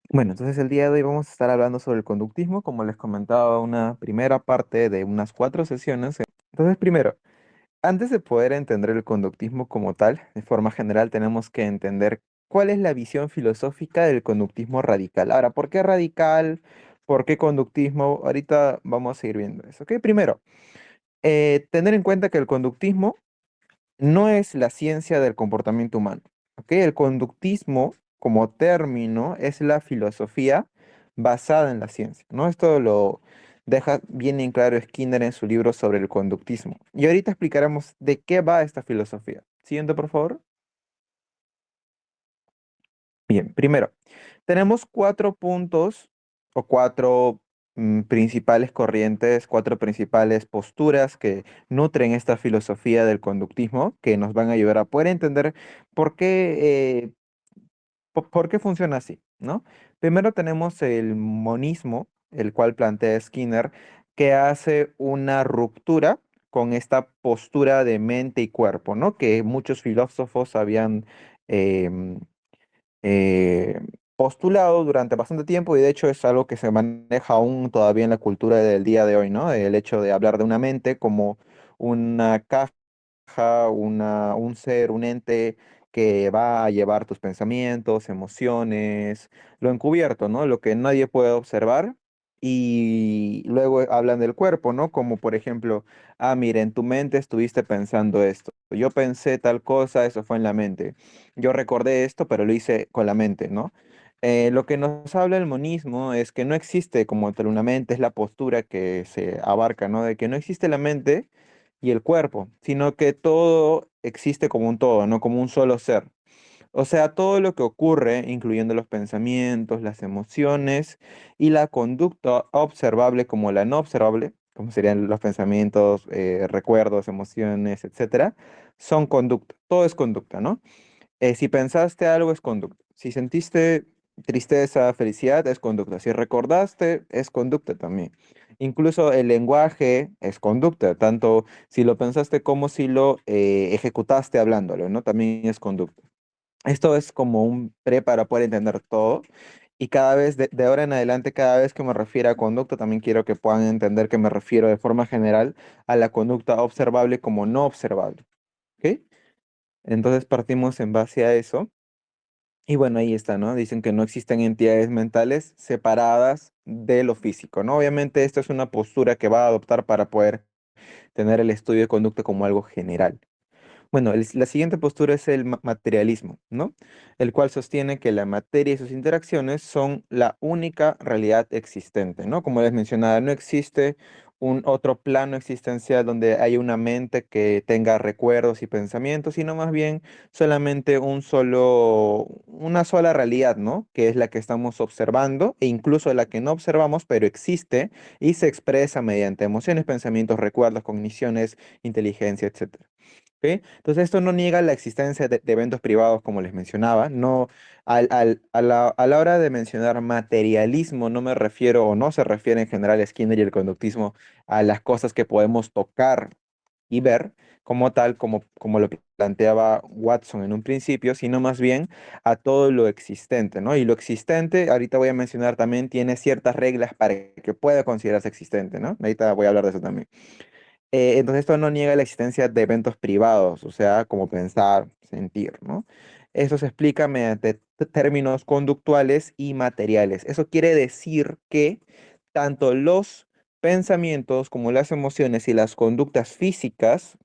Bueno, entonces el día de hoy vamos a estar hablando sobre el conductismo, como les comentaba, una primera parte de unas 4 sesiones. Entonces, primero, antes de poder entender el conductismo como tal, de forma general, tenemos que entender cuál es la visión filosófica del conductismo radical. Ahora, ¿por qué radical? ¿Por qué conductismo? Ahorita vamos a ir viendo eso. Ok, primero, tener en cuenta que el conductismo no es la ciencia del comportamiento humano. ¿Ok? El conductismo como término es la filosofía basada en la ciencia, ¿no? Esto lo deja bien en claro Skinner en su libro sobre el conductismo. Y ahorita explicaremos de qué va esta filosofía. Siguiente, por favor. Bien, primero, tenemos 4 puntos o 4 principales corrientes, 4 principales posturas que nutren esta filosofía del conductismo, que nos van a ayudar a poder entender por qué, por qué funciona así, ¿no? Primero tenemos el monismo, el cual plantea Skinner, que hace una ruptura con esta postura de mente y cuerpo, ¿no? Que muchos filósofos habían em, eh, postulado durante bastante tiempo y de hecho es algo que se maneja aún todavía en la cultura del día de hoy, ¿no? El hecho de hablar de una mente como una caja, un ser, un ente que va a llevar tus pensamientos, emociones, lo encubierto, ¿no? Lo que nadie puede observar. Y luego hablan del cuerpo, ¿no? Como por ejemplo, mira, en tu mente estuviste pensando esto. Yo pensé tal cosa, eso fue en la mente. Yo recordé esto, pero lo hice con la mente, ¿no? Lo que nos habla el monismo es que no existe como tal una mente, es la postura que se abarca, ¿no? De que no existe la mente y el cuerpo, sino que todo existe como un todo, no como un solo ser. O sea, todo lo que ocurre, incluyendo los pensamientos, las emociones y la conducta observable como la no observable, como serían los pensamientos, recuerdos, emociones, etcétera, son conducta. Todo es conducta, ¿no? Si pensaste algo es conducta. Si sentiste tristeza, felicidad es conducta. Si recordaste es conducta también. Incluso el lenguaje es conducta, tanto si lo pensaste como si lo ejecutaste hablándolo, ¿no? También es conducta. Esto es como un pre para poder entender todo. Y cada vez, de ahora en adelante, cada vez que me refiero a conducta, también quiero que puedan entender que me refiero de forma general a la conducta observable como no observable. ¿Ok? Entonces partimos en base a eso. Y bueno, ahí está, ¿no? Dicen que no existen entidades mentales separadas de lo físico, ¿no? Obviamente esto es una postura que va a adoptar para poder tener el estudio de conducta como algo general. Bueno, la siguiente postura es el materialismo, ¿no? El cual sostiene que la materia y sus interacciones son la única realidad existente, ¿no? Como les mencionaba, no existe un otro plano existencial donde haya una mente que tenga recuerdos y pensamientos, sino más bien solamente una sola realidad, ¿no? Que es la que estamos observando e incluso la que no observamos, pero existe y se expresa mediante emociones, pensamientos, recuerdos, cogniciones, inteligencia, etcétera. ¿Ok? Entonces esto no niega la existencia de eventos privados, como les mencionaba. No, a la hora de mencionar materialismo, no me refiero o no se refiere en general Skinner y el conductismo a las cosas que podemos tocar y ver como tal, como lo planteaba Watson en un principio, sino más bien a todo lo existente, ¿no? Y lo existente, ahorita voy a mencionar también, tiene ciertas reglas para que pueda considerarse existente, ¿no? Ahorita voy a hablar de eso también. Entonces esto no niega la existencia de eventos privados, o sea, como pensar, sentir, ¿no? Eso se explica mediante términos conductuales y materiales. Eso quiere decir que tanto los pensamientos como las emociones y las conductas físicas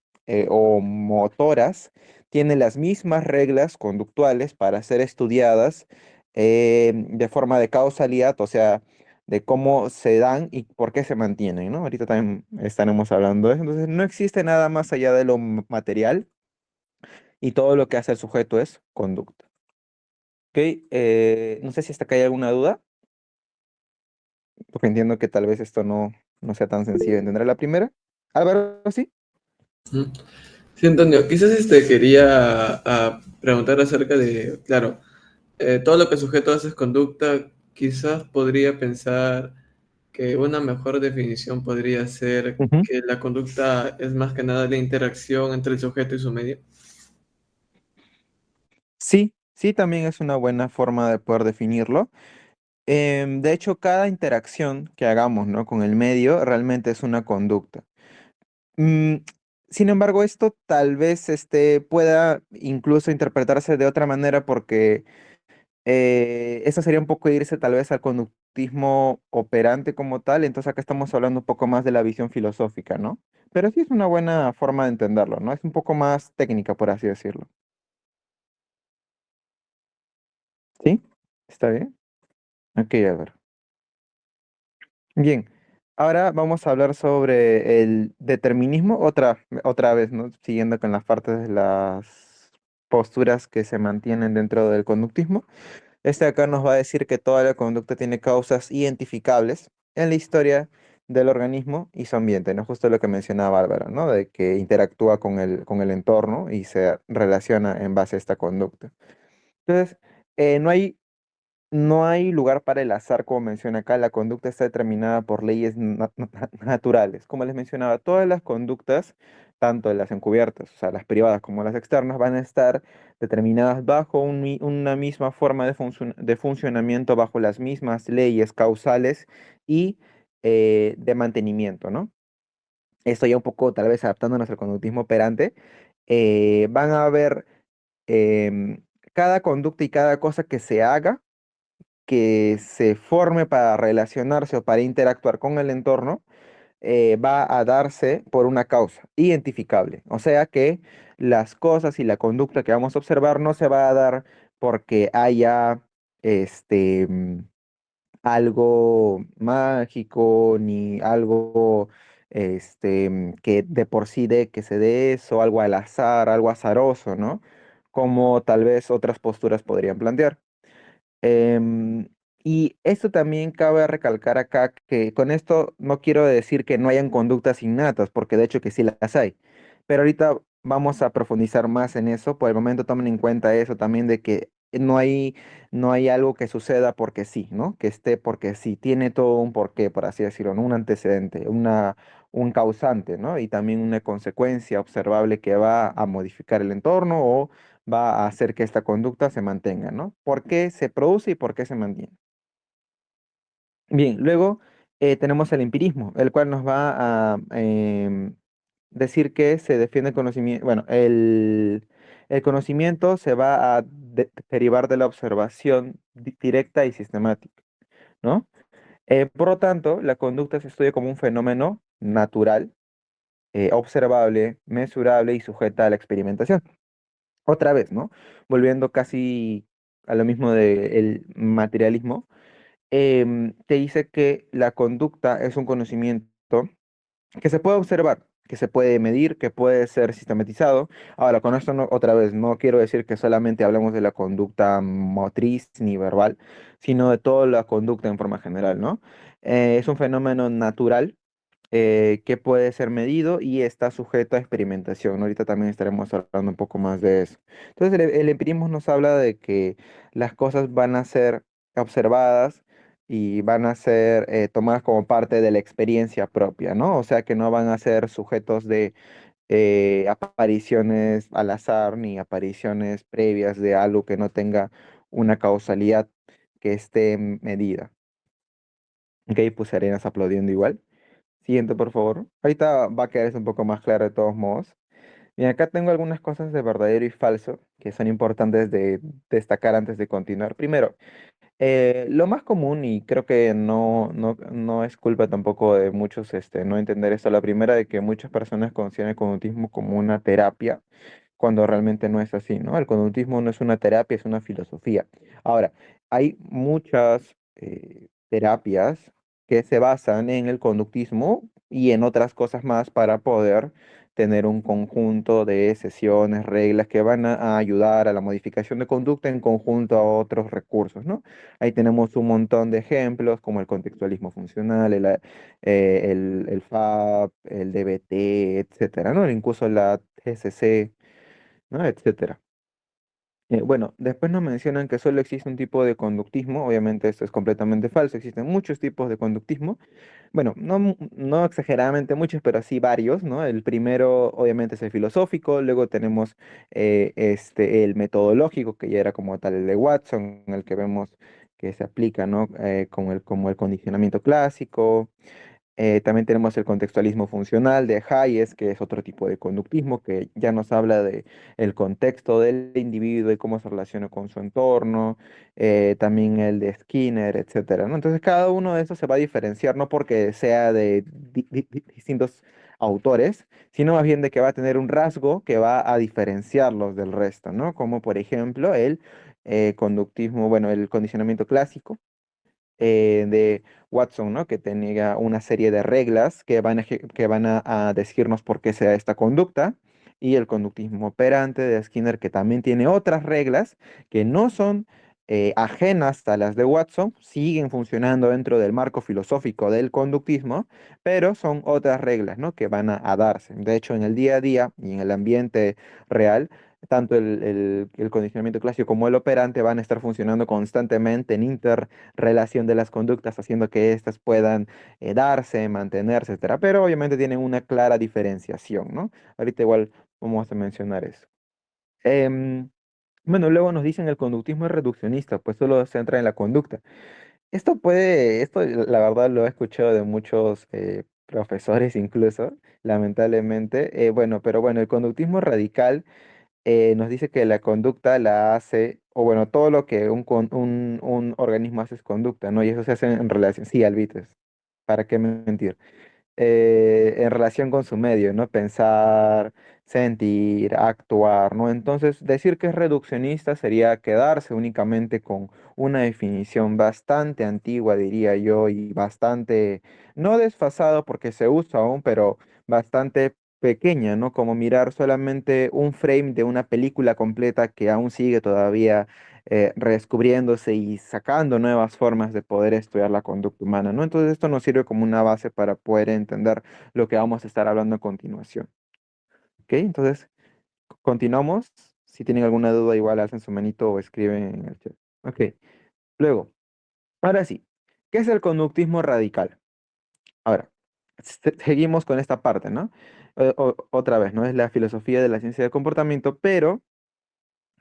o motoras tienen las mismas reglas conductuales para ser estudiadas de forma de causalidad, o sea, de cómo se dan y por qué se mantienen, ¿no? Ahorita también estaremos hablando de eso. Entonces, no existe nada más allá de lo material y todo lo que hace el sujeto es conducta. ¿Ok? No sé si hasta acá hay alguna duda, porque entiendo que tal vez esto no sea tan sencillo de entender a la primera. Álvaro, ¿sí? Ujú. Sí, Antonio, quizás quería preguntar acerca de, claro, todo lo que el sujeto hace es conducta, quizás podría pensar que una mejor definición podría ser Ujú. que la conducta es más que nada la interacción entre el sujeto y su medio. Sí, sí, también es una buena forma de poder definirlo. De hecho, cada interacción que hagamos, ¿no? con el medio realmente es una conducta. Mm, Sin embargo, esto tal vez pueda incluso interpretarse de otra manera porque eso sería un poco irse tal vez al conductismo operante como tal, entonces acá estamos hablando un poco más de la visión filosófica, ¿no? Pero sí es una buena forma de entenderlo, ¿no? Es un poco más técnica, por así decirlo. ¿Sí? ¿Está bien? Ok, a ver. Bien, ahora vamos a hablar sobre el determinismo otra vez, ¿no? Siguiendo con las partes de las posturas que se mantienen dentro del conductismo. Este acá nos va a decir que toda la conducta tiene causas identificables en la historia del organismo y su ambiente, ¿no? Justo lo que mencionaba Bárbara, ¿no? De que interactúa con el entorno y se relaciona en base a esta conducta. Entonces, no hay lugar para el azar, como menciona acá. La conducta está determinada por leyes naturales. Como les mencionaba, todas las conductas, tanto las encubiertas, o sea, las privadas como las externas, van a estar determinadas bajo una misma forma de funcionamiento, bajo las mismas leyes causales y de mantenimiento, ¿no? Esto ya un poco, tal vez adaptándonos al conductismo operante, van a haber cada conducta y cada cosa que se haga que se forme para relacionarse o para interactuar con el entorno, va a darse por una causa identificable. O sea que las cosas y la conducta que vamos a observar no se va a dar porque haya este, algo mágico ni algo que de por sí de que se dé eso, algo al azar, algo azaroso, ¿no? Como tal vez otras posturas podrían plantear. Em, y esto también cabe recalcar acá que con esto no quiero decir que no hayan conductas innatas, porque de hecho que sí las hay. Pero ahorita vamos a profundizar más en eso. Por el momento tomen en cuenta eso también de que no hay algo que suceda porque sí, ¿no? Que esté porque sí. Tiene todo un porqué, por así decirlo, ¿no? Un antecedente, un causante, ¿no? Y también una consecuencia observable que va a modificar el entorno o va a hacer que esta conducta se mantenga, ¿no? ¿Por qué se produce y por qué se mantiene? Bien, luego tenemos el empirismo, el cual nos va a decir que se defiende el conocimiento, bueno, el conocimiento se va a derivar de la observación directa y sistemática, ¿no? Por lo tanto, la conducta se estudia como un fenómeno natural, observable, mesurable y sujeta a la experimentación. Otra vez, ¿no? Volviendo casi a lo mismo del materialismo, te dice que la conducta es un conocimiento que se puede observar, que se puede medir, que puede ser sistematizado. Ahora, con esto otra vez, no quiero decir que solamente hablamos de la conducta motriz ni verbal, sino de toda la conducta en forma general, ¿no? Es un fenómeno natural que puede ser medido y está sujeto a experimentación, ¿no? Ahorita también estaremos hablando un poco más de eso. Entonces, el empirismo nos habla de que las cosas van a ser observadas y van a ser tomadas como parte de la experiencia propia, ¿no? O sea, que no van a ser sujetos de apariciones al azar ni apariciones previas de algo que no tenga una causalidad que esté medida. Ok, puse arenas aplaudiendo igual. Siguiente, por favor. Ahorita va a quedar un poco más claro de todos modos. Bien, acá tengo algunas cosas de verdadero y falso que son importantes de destacar antes de continuar. Primero, lo más común, y creo que no es culpa tampoco de muchos no entender esto, la primera de que muchas personas consideran el conductismo como una terapia, cuando realmente no es así, ¿no? El conductismo no es una terapia, es una filosofía. Ahora, hay muchas terapias que se basan en el conductismo y en otras cosas más para poder tener un conjunto de sesiones, reglas que van a ayudar a la modificación de conducta en conjunto a otros recursos, ¿no? Ahí tenemos un montón de ejemplos como el contextualismo funcional, el FAB, el DBT, etcétera, ¿no? Incluso la TCC, ¿no? Etcétera. Bueno, después nos mencionan que solo existe un tipo de conductismo, obviamente esto es completamente falso, existen muchos tipos de conductismo, bueno, no exageradamente muchos, pero sí varios, ¿no? El primero, obviamente, es el filosófico, luego tenemos el metodológico, que ya era como tal el de Watson, en el que vemos que se aplica, ¿no? Como el condicionamiento clásico. También tenemos el contextualismo funcional de Hayes, que es otro tipo de conductismo que ya nos habla de el contexto del individuo y cómo se relaciona con su entorno. También el de Skinner, etcétera, ¿no? Entonces cada uno de estos se va a diferenciar no porque sea de distintos autores, sino más bien de que va a tener un rasgo que va a diferenciarlos del resto, ¿no? Como por ejemplo el conductismo, bueno, el condicionamiento clásico de Watson, ¿no? Que tenía una serie de reglas que que van a decirnos por qué se da esta conducta, y el conductismo operante de Skinner, que también tiene otras reglas que no son ajenas a las de Watson, siguen funcionando dentro del marco filosófico del conductismo, pero son otras reglas, ¿no? Que van a darse. De hecho, en el día a día y en el ambiente real, tanto el condicionamiento clásico como el operante van a estar funcionando constantemente en relación de las conductas, haciendo que éstas puedan darse, mantenerse, etcétera. Pero obviamente tienen una clara diferenciación, ¿no? Ahorita igual vamos a mencionar eso. Em, bueno, luego nos dicen el conductismo es reduccionista, pues solo se centra en la conducta. Esto la verdad lo he escuchado de muchos profesores incluso, lamentablemente. Bueno, pero bueno, el conductismo radical nos dice que la conducta la hace, o bueno, todo lo que un organismo hace es conducta, ¿no? Y eso se hace en relación, sí, Alvitres, ¿para qué mentir? En relación con su medio, ¿no? Pensar, sentir, actuar, ¿no? Entonces, decir que es reduccionista sería quedarse únicamente con una definición bastante antigua, diría yo, y bastante, no desfasado porque se usa aún, pero bastante pequeña, ¿no? Como mirar solamente un frame de una película completa que aún sigue todavía redescubriéndose y sacando nuevas formas de poder estudiar la conducta humana, ¿no? Entonces esto nos sirve como una base para poder entender lo que vamos a estar hablando a continuación. ¿Ok? Entonces, continuamos. Si tienen alguna duda, igual alzan su manito o escriben en el chat. Ok. Luego, ahora sí, ¿qué es el conductismo radical? Ahora, seguimos con esta parte, ¿no? Otra vez, ¿no? Es la filosofía de la ciencia del comportamiento, pero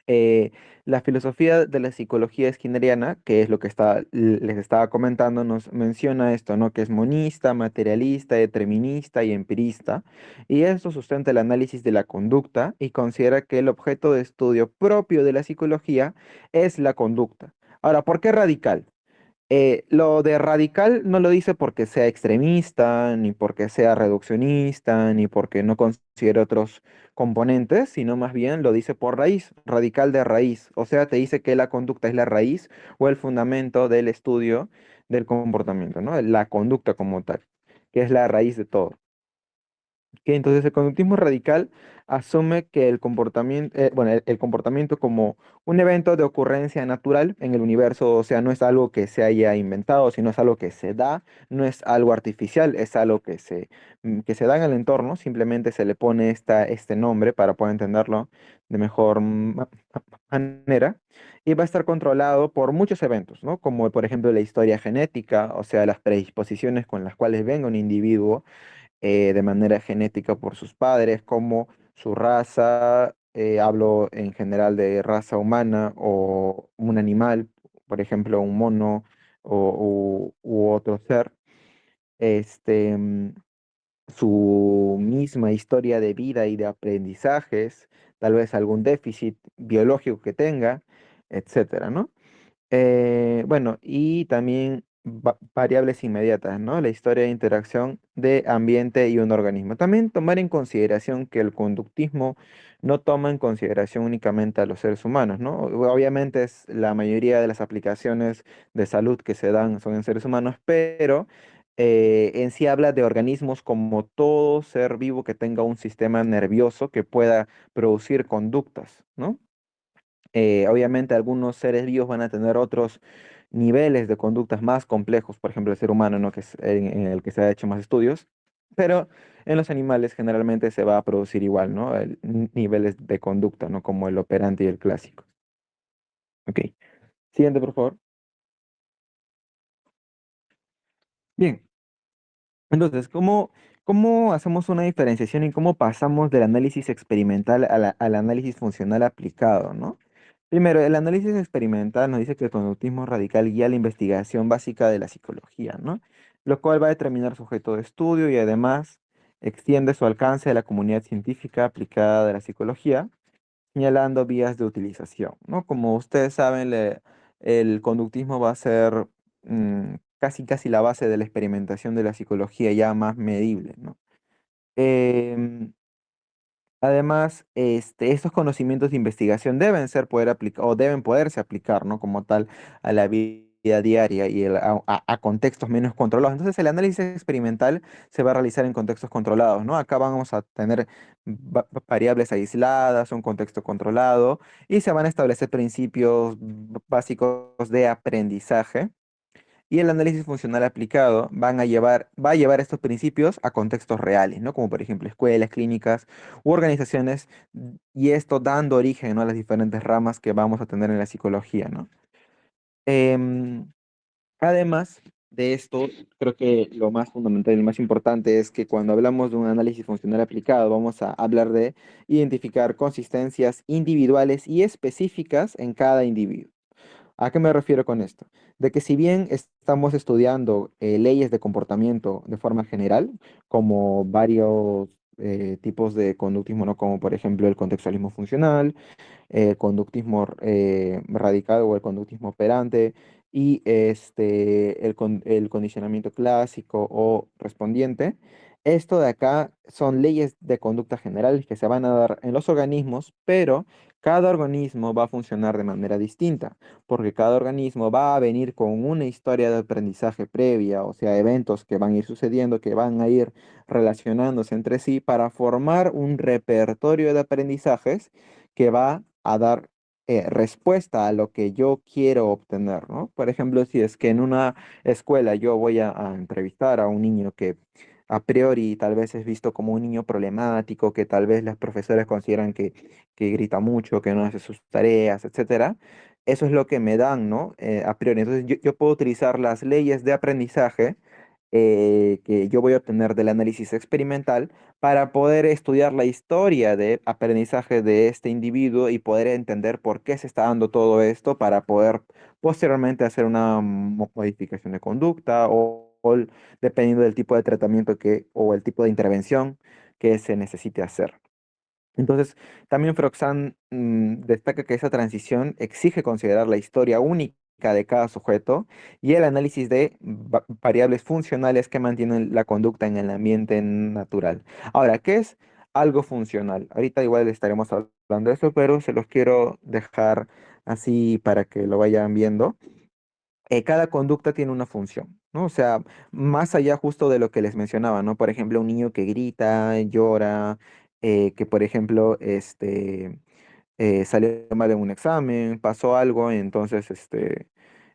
eh, la filosofía de la psicología skinneriana, que es lo que les estaba comentando, nos menciona esto, ¿no? Que es monista, materialista, determinista y empirista, y esto sustenta el análisis de la conducta y considera que el objeto de estudio propio de la psicología es la conducta. Ahora, ¿por qué radical? Lo de radical no lo dice porque sea extremista, ni porque sea reduccionista, ni porque no considere otros componentes, sino más bien lo dice por raíz, radical de raíz. O sea, te dice que la conducta es la raíz o el fundamento del estudio del comportamiento, ¿no? La conducta como tal, que es la raíz de todo. Que entonces el conductismo radical asume que el comportamiento, bueno, el comportamiento como un evento de ocurrencia natural en el universo, o sea, no es algo que se haya inventado, sino es algo que se da, no es algo artificial, es algo que se da en el entorno, simplemente se le pone este nombre para poder entenderlo de mejor manera, y va a estar controlado por muchos eventos, ¿no? Como por ejemplo la historia genética, o sea, las predisposiciones con las cuales venga un individuo de manera genética por sus padres, como su raza, hablo en general de raza humana o un animal, por ejemplo, un mono u otro ser, este, su misma historia de vida y de aprendizajes, tal vez algún déficit biológico que tenga, etcétera, ¿no? Bueno, y también variables inmediatas, ¿no? La historia de interacción de ambiente y un organismo. También tomar en consideración que el conductismo no toma en consideración únicamente a los seres humanos, ¿no? Obviamente es la mayoría de las aplicaciones de salud que se dan son en seres humanos, pero en sí habla de organismos como todo ser vivo que tenga un sistema nervioso que pueda producir conductas, ¿no? Obviamente algunos seres vivos van a tener otros niveles de conductas más complejos, por ejemplo el ser humano, ¿no? Que es en el que se ha hecho más estudios, pero en los animales generalmente se va a producir igual, ¿no? Niveles de conducta, ¿no? Como el operante y el clásico. Ok, siguiente, por favor. Bien, entonces, ¿cómo hacemos una diferenciación y cómo pasamos del análisis experimental al análisis funcional aplicado, ¿no? Primero, el análisis experimental nos dice que el conductismo radical guía la investigación básica de la psicología, ¿no? Lo cual va a determinar su objeto de estudio y además extiende su alcance a la comunidad científica aplicada de la psicología, señalando vías de utilización, ¿no? Como ustedes saben, el conductismo va a ser casi la base de la experimentación de la psicología ya más medible, ¿no? Em, Además, estos conocimientos de investigación deben ser poder aplicar o deben poderse aplicar, ¿no? Como tal a la vida diaria y a contextos menos controlados. Entonces, el análisis experimental se va a realizar en contextos controlados, ¿no? Acá vamos a tener variables aisladas, un contexto controlado y se van a establecer principios básicos de aprendizaje y el análisis funcional aplicado va a llevar estos principios a contextos reales, ¿no? Como por ejemplo escuelas, clínicas u organizaciones, y esto dando origen, ¿no? a las diferentes ramas que vamos a tener en la psicología, ¿no? Em, Además de esto, creo que lo más fundamental y lo más importante es que cuando hablamos de un análisis funcional aplicado, vamos a hablar de identificar consistencias individuales y específicas en cada individuo. ¿A qué me refiero con esto? De que si bien estamos estudiando leyes de comportamiento de forma general, como varios tipos de conductismo, ¿no? Como por ejemplo el contextualismo funcional, el conductismo radical o el conductismo operante y el condicionamiento clásico o respondiente. Esto de acá son leyes de conducta generales que se van a dar en los organismos, pero cada organismo va a funcionar de manera distinta, porque cada organismo va a venir con una historia de aprendizaje previa, o sea, eventos que van a ir sucediendo, que van a ir relacionándose entre sí para formar un repertorio de aprendizajes que va a dar respuesta a lo que yo quiero obtener, ¿no? Por ejemplo, si es que en una escuela yo voy a entrevistar a un niño que a priori tal vez es visto como un niño problemático, que tal vez las profesoras consideran que grita mucho, que no hace sus tareas, etcétera. Eso es lo que me dan, ¿no? A priori. Entonces yo puedo utilizar las leyes de aprendizaje que yo voy a obtener del análisis experimental para poder estudiar la historia de aprendizaje de este individuo y poder entender por qué se está dando todo esto para poder posteriormente hacer una modificación de conducta dependiendo del tipo de tratamiento o el tipo de intervención que se necesite hacer. Entonces, también Froxan destaca que esa transición exige considerar la historia única de cada sujeto y el análisis de variables funcionales que mantienen la conducta en el ambiente natural. Ahora, ¿qué es algo funcional? Ahorita igual estaremos hablando de eso, pero se los quiero dejar así para que lo vayan viendo. Cada conducta tiene una función, ¿no? O sea, más allá justo de lo que les mencionaba, ¿no? Por ejemplo, un niño que grita, llora, que por ejemplo, salió mal en un examen, pasó algo, entonces,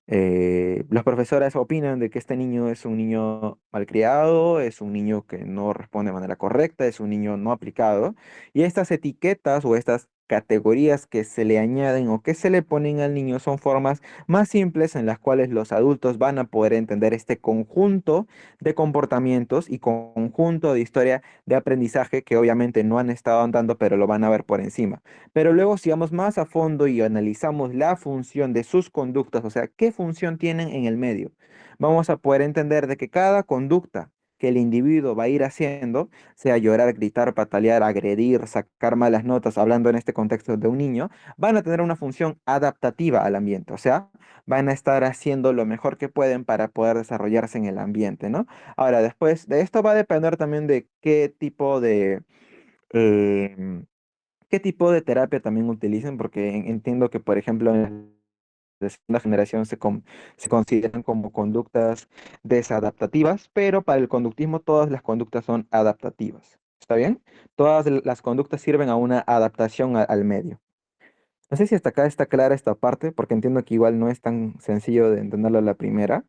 las profesoras opinan de que este niño es un niño malcriado, es un niño que no responde de manera correcta, es un niño no aplicado, y estas etiquetas o estas categorías que se le añaden o que se le ponen al niño son formas más simples en las cuales los adultos van a poder entender este conjunto de comportamientos y conjunto de historia de aprendizaje que obviamente no han estado andando, pero lo van a ver por encima. Pero luego si vamos más a fondo y analizamos la función de sus conductas, o sea, qué función tienen en el medio, vamos a poder entender de que cada conducta que el individuo va a ir haciendo, sea llorar, gritar, patalear, agredir, sacar malas notas, hablando en este contexto de un niño, van a tener una función adaptativa al ambiente, o sea, van a estar haciendo lo mejor que pueden para poder desarrollarse en el ambiente, ¿no? Ahora, después de esto va a depender también de em, qué tipo de terapia también utilicen, porque entiendo que, por ejemplo, en la segunda generación se consideran como conductas desadaptativas, pero para el conductismo todas las conductas son adaptativas. ¿Está bien? Todas las conductas sirven a una adaptación al medio. No sé si hasta acá está clara esta parte, porque entiendo que igual no es tan sencillo de entenderlo a la primera.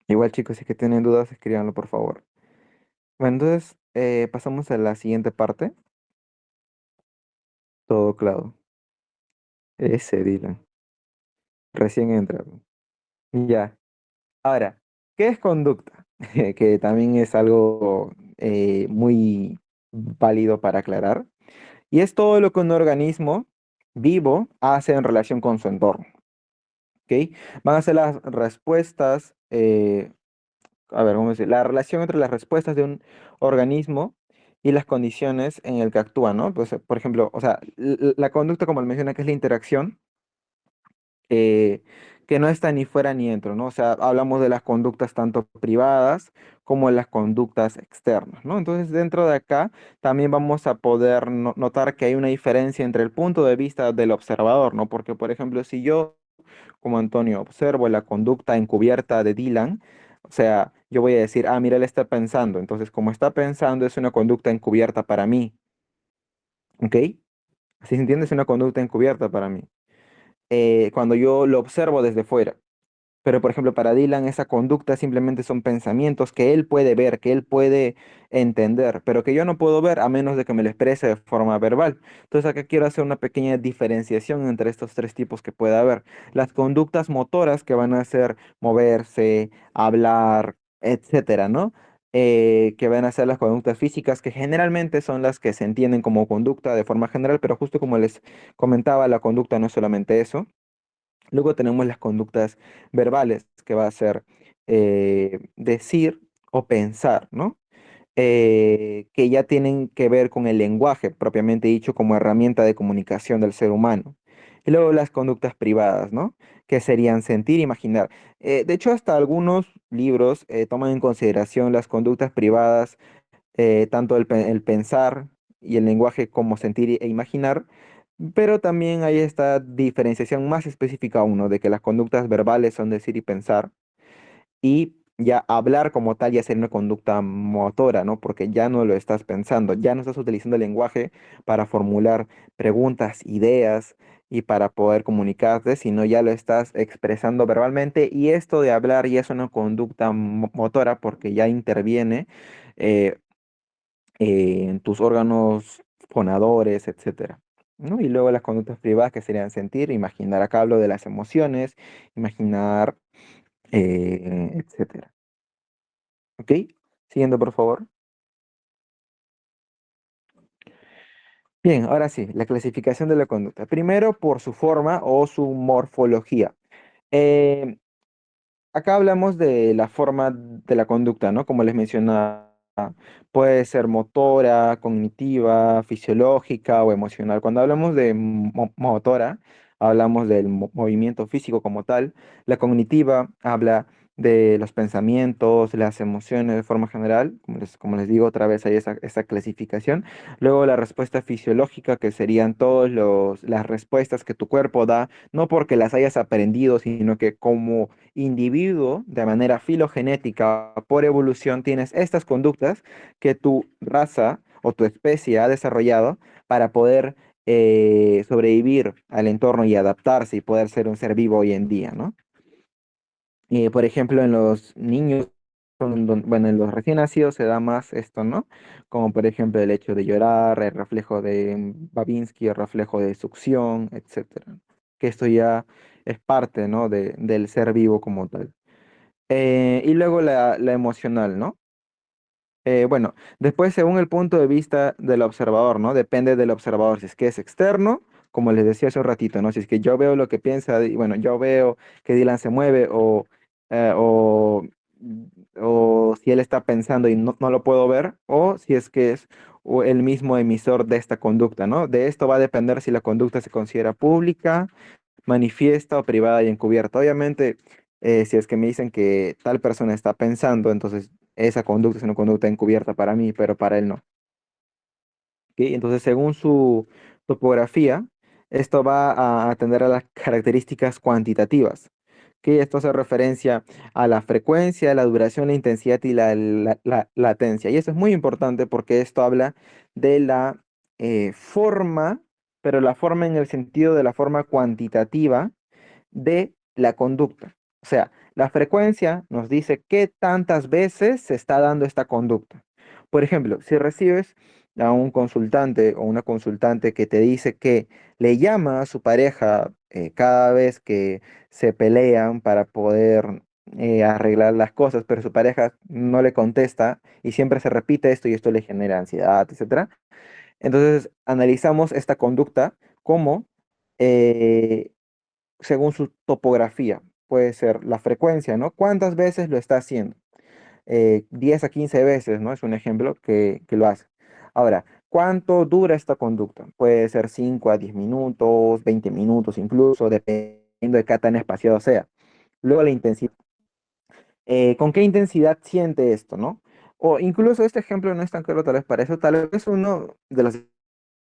Igual, chicos, si es que tienen dudas, escríbanlo, por favor. Bueno, entonces pasamos a la siguiente parte. Todo claro. Ese Dylan. Recién entra. Ya. Ahora, ¿qué es conducta? Que también es algo muy válido para aclarar. Y es todo lo que un organismo vivo hace en relación con su entorno. ¿Ok? Van a ser las respuestas, a ver, vamos a decir, la relación entre las respuestas de un organismo y las condiciones en el que actúa, ¿no? Pues, por ejemplo, o sea, la conducta, como le menciona, que es la interacción, eh, que no está ni fuera ni dentro, ¿no? O sea, hablamos de las conductas tanto privadas como de las conductas externas, ¿no? Entonces, dentro de acá también vamos a poder notar que hay una diferencia entre el punto de vista del observador, ¿no? Porque, por ejemplo, si yo como Antonio observo la conducta encubierta de Dylan, o sea, yo voy a decir, ah, mira, él está pensando. Entonces, como está pensando, es una conducta encubierta para mí, ¿ok? Así se entiende, es una conducta encubierta para mí. Cuando yo lo observo desde fuera. Pero, por ejemplo, para Dylan esa conducta simplemente son pensamientos que él puede ver, que él puede entender, pero que yo no puedo ver a menos de que me lo exprese de forma verbal. Entonces, acá quiero hacer una pequeña diferenciación entre estos tres tipos que puede haber. Las conductas motoras que van a ser moverse, hablar, etcétera, ¿no? Que van a ser las conductas físicas, que generalmente son las que se entienden como conducta de forma general, pero justo como les comentaba, la conducta no es solamente eso. Luego tenemos las conductas verbales, que va a ser decir o pensar, ¿no? Que ya tienen que ver con el lenguaje propiamente dicho como herramienta de comunicación del ser humano. Y luego las conductas privadas, ¿no? Que serían sentir, imaginar. De hecho, hasta algunos libros toman en consideración las conductas privadas, tanto el pensar y el lenguaje como sentir e imaginar, pero también hay esta diferenciación más específica aún, ¿no? De que las conductas verbales son decir y pensar, y ya hablar como tal ya sería una conducta motora, ¿no? Porque ya no lo estás pensando, ya no estás utilizando el lenguaje para formular preguntas, ideas y para poder comunicarte, sino ya lo estás expresando verbalmente, y esto de hablar ya es una conducta motora porque ya interviene eh, en tus órganos fonadores, etcétera, ¿no? Y luego las conductas privadas que serían sentir, imaginar. Acá hablo de las emociones, imaginar, etcétera. ¿Ok? Siguiendo, por favor. Bien, ahora sí, la clasificación de la conducta. Primero, por su forma o su morfología. Eh, Acá hablamos de la forma de la conducta, ¿no? Como les mencionaba, puede ser motora, cognitiva, fisiológica o emocional. Cuando hablamos de motora, hablamos del movimiento físico como tal. La cognitiva habla de los pensamientos, las emociones de forma general. Como les digo, otra vez hay esa clasificación. Luego la respuesta fisiológica, que serían todas las respuestas que tu cuerpo da, no porque las hayas aprendido, sino que como individuo, de manera filogenética, por evolución, tienes estas conductas que tu raza o tu especie ha desarrollado para poder sobrevivir al entorno y adaptarse y poder ser un ser vivo hoy en día, ¿no? Por ejemplo, en los niños, bueno, en los recién nacidos se da más esto, ¿no? Como por ejemplo el hecho de llorar, el reflejo de Babinski, el reflejo de succión, etcétera. Que esto ya es parte, ¿no? Del ser vivo como tal. Y luego la emocional, ¿no? Bueno, después según el punto de vista del observador, ¿no? Depende del observador, si es que es externo, como les decía hace un ratito, ¿no? Si es que yo veo lo que piensa, y bueno, yo veo que Dylan se mueve, eh, o, o si él está pensando y no lo puedo ver, o si es que es el mismo emisor de esta conducta, ¿no? De esto va a depender si la conducta se considera pública, manifiesta o privada y encubierta. Obviamente, si es que me dicen que tal persona está pensando, entonces esa conducta es una conducta encubierta para mí, pero para él no. ¿Ok? Entonces, según su topografía, esto va a atender a las características cuantitativas. Que esto hace referencia a la frecuencia, la duración, la intensidad y la latencia. Y eso es muy importante porque esto habla de la forma, pero la forma en el sentido de la forma cuantitativa de la conducta. O sea, la frecuencia nos dice qué tantas veces se está dando esta conducta. Por ejemplo, si recibes a un consultante o una consultante que te dice que le llama a su pareja cada vez que se pelean para poder arreglar las cosas, pero su pareja no le contesta y siempre se repite esto y esto le genera ansiedad, etcétera. Entonces, analizamos esta conducta como eh, según su topografía. Puede ser la frecuencia, ¿no? ¿Cuántas veces lo está haciendo? 10 a 15 veces, ¿no? Es un ejemplo que lo hace. Ahora, ¿cuánto dura esta conducta? Puede ser 5 a 10 minutos, 20 minutos incluso, dependiendo de qué tan espaciado sea. Luego la intensidad. ¿Con qué intensidad siente esto, no? O incluso este ejemplo no es tan claro tal vez para eso, tal vez uno de los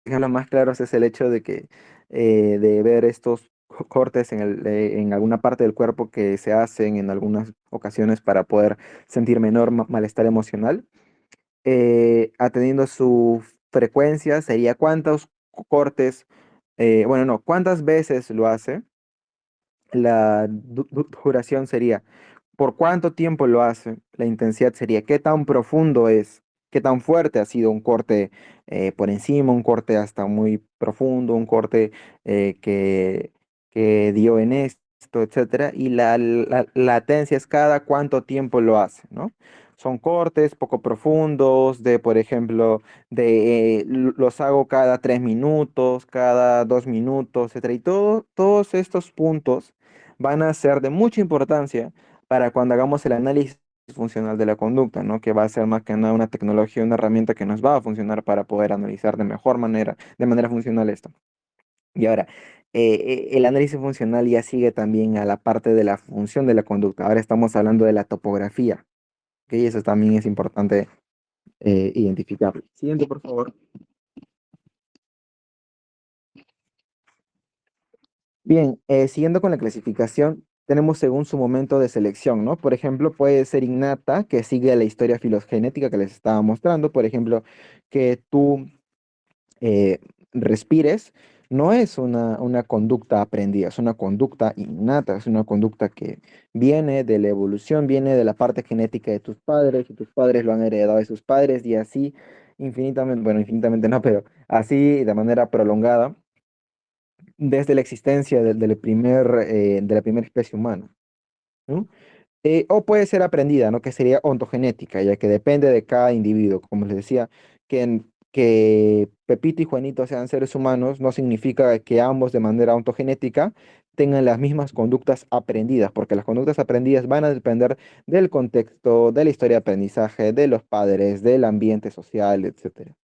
ejemplos más claros es el hecho de que de ver estos cortes en alguna parte del cuerpo que se hacen en algunas ocasiones para poder sentir menor malestar emocional, atendiendo su frecuencia, sería cuántos cortes, bueno, no, cuántas veces lo hace, la duración sería por cuánto tiempo lo hace, la intensidad sería qué tan profundo es, qué tan fuerte ha sido un corte por encima, un corte hasta muy profundo, un corte que dio en esto, etcétera, y la latencia es cada cuánto tiempo lo hace, ¿no? Son cortes poco profundos, de, por ejemplo, los hago cada 3 minutos, cada 2 minutos, etcétera. Y todos estos puntos van a ser de mucha importancia para cuando hagamos el análisis funcional de la conducta, ¿no? Que va a ser más que nada una tecnología, una herramienta que nos va a funcionar para poder analizar de mejor manera, de manera funcional esto. Y ahora, el análisis funcional ya sigue también a la parte de la función de la conducta. Ahora estamos hablando de la topografía, ¿ok? Y eso también es importante identificarlo. Siguiente, por favor. Bien, siguiendo con la clasificación, tenemos según su momento de selección, ¿no? Por ejemplo, puede ser innata, que sigue la historia filogenética que les estaba mostrando. Por ejemplo, que tú eh, respires, no es una conducta aprendida, es una conducta innata, es una conducta que viene de la evolución, viene de la parte genética de tus padres, y tus padres lo han heredado de sus padres, y así infinitamente, bueno, infinitamente no, pero así de manera prolongada desde la existencia de la primera especie humana, ¿no? O puede ser aprendida, ¿no? Que sería ontogenética, ya que depende de cada individuo. Como les decía, que Pepito y Juanito sean seres humanos no significa que ambos de manera ontogenética tengan las mismas conductas aprendidas, porque las conductas aprendidas van a depender del contexto, de la historia de aprendizaje, de los padres, del ambiente social, etcétera.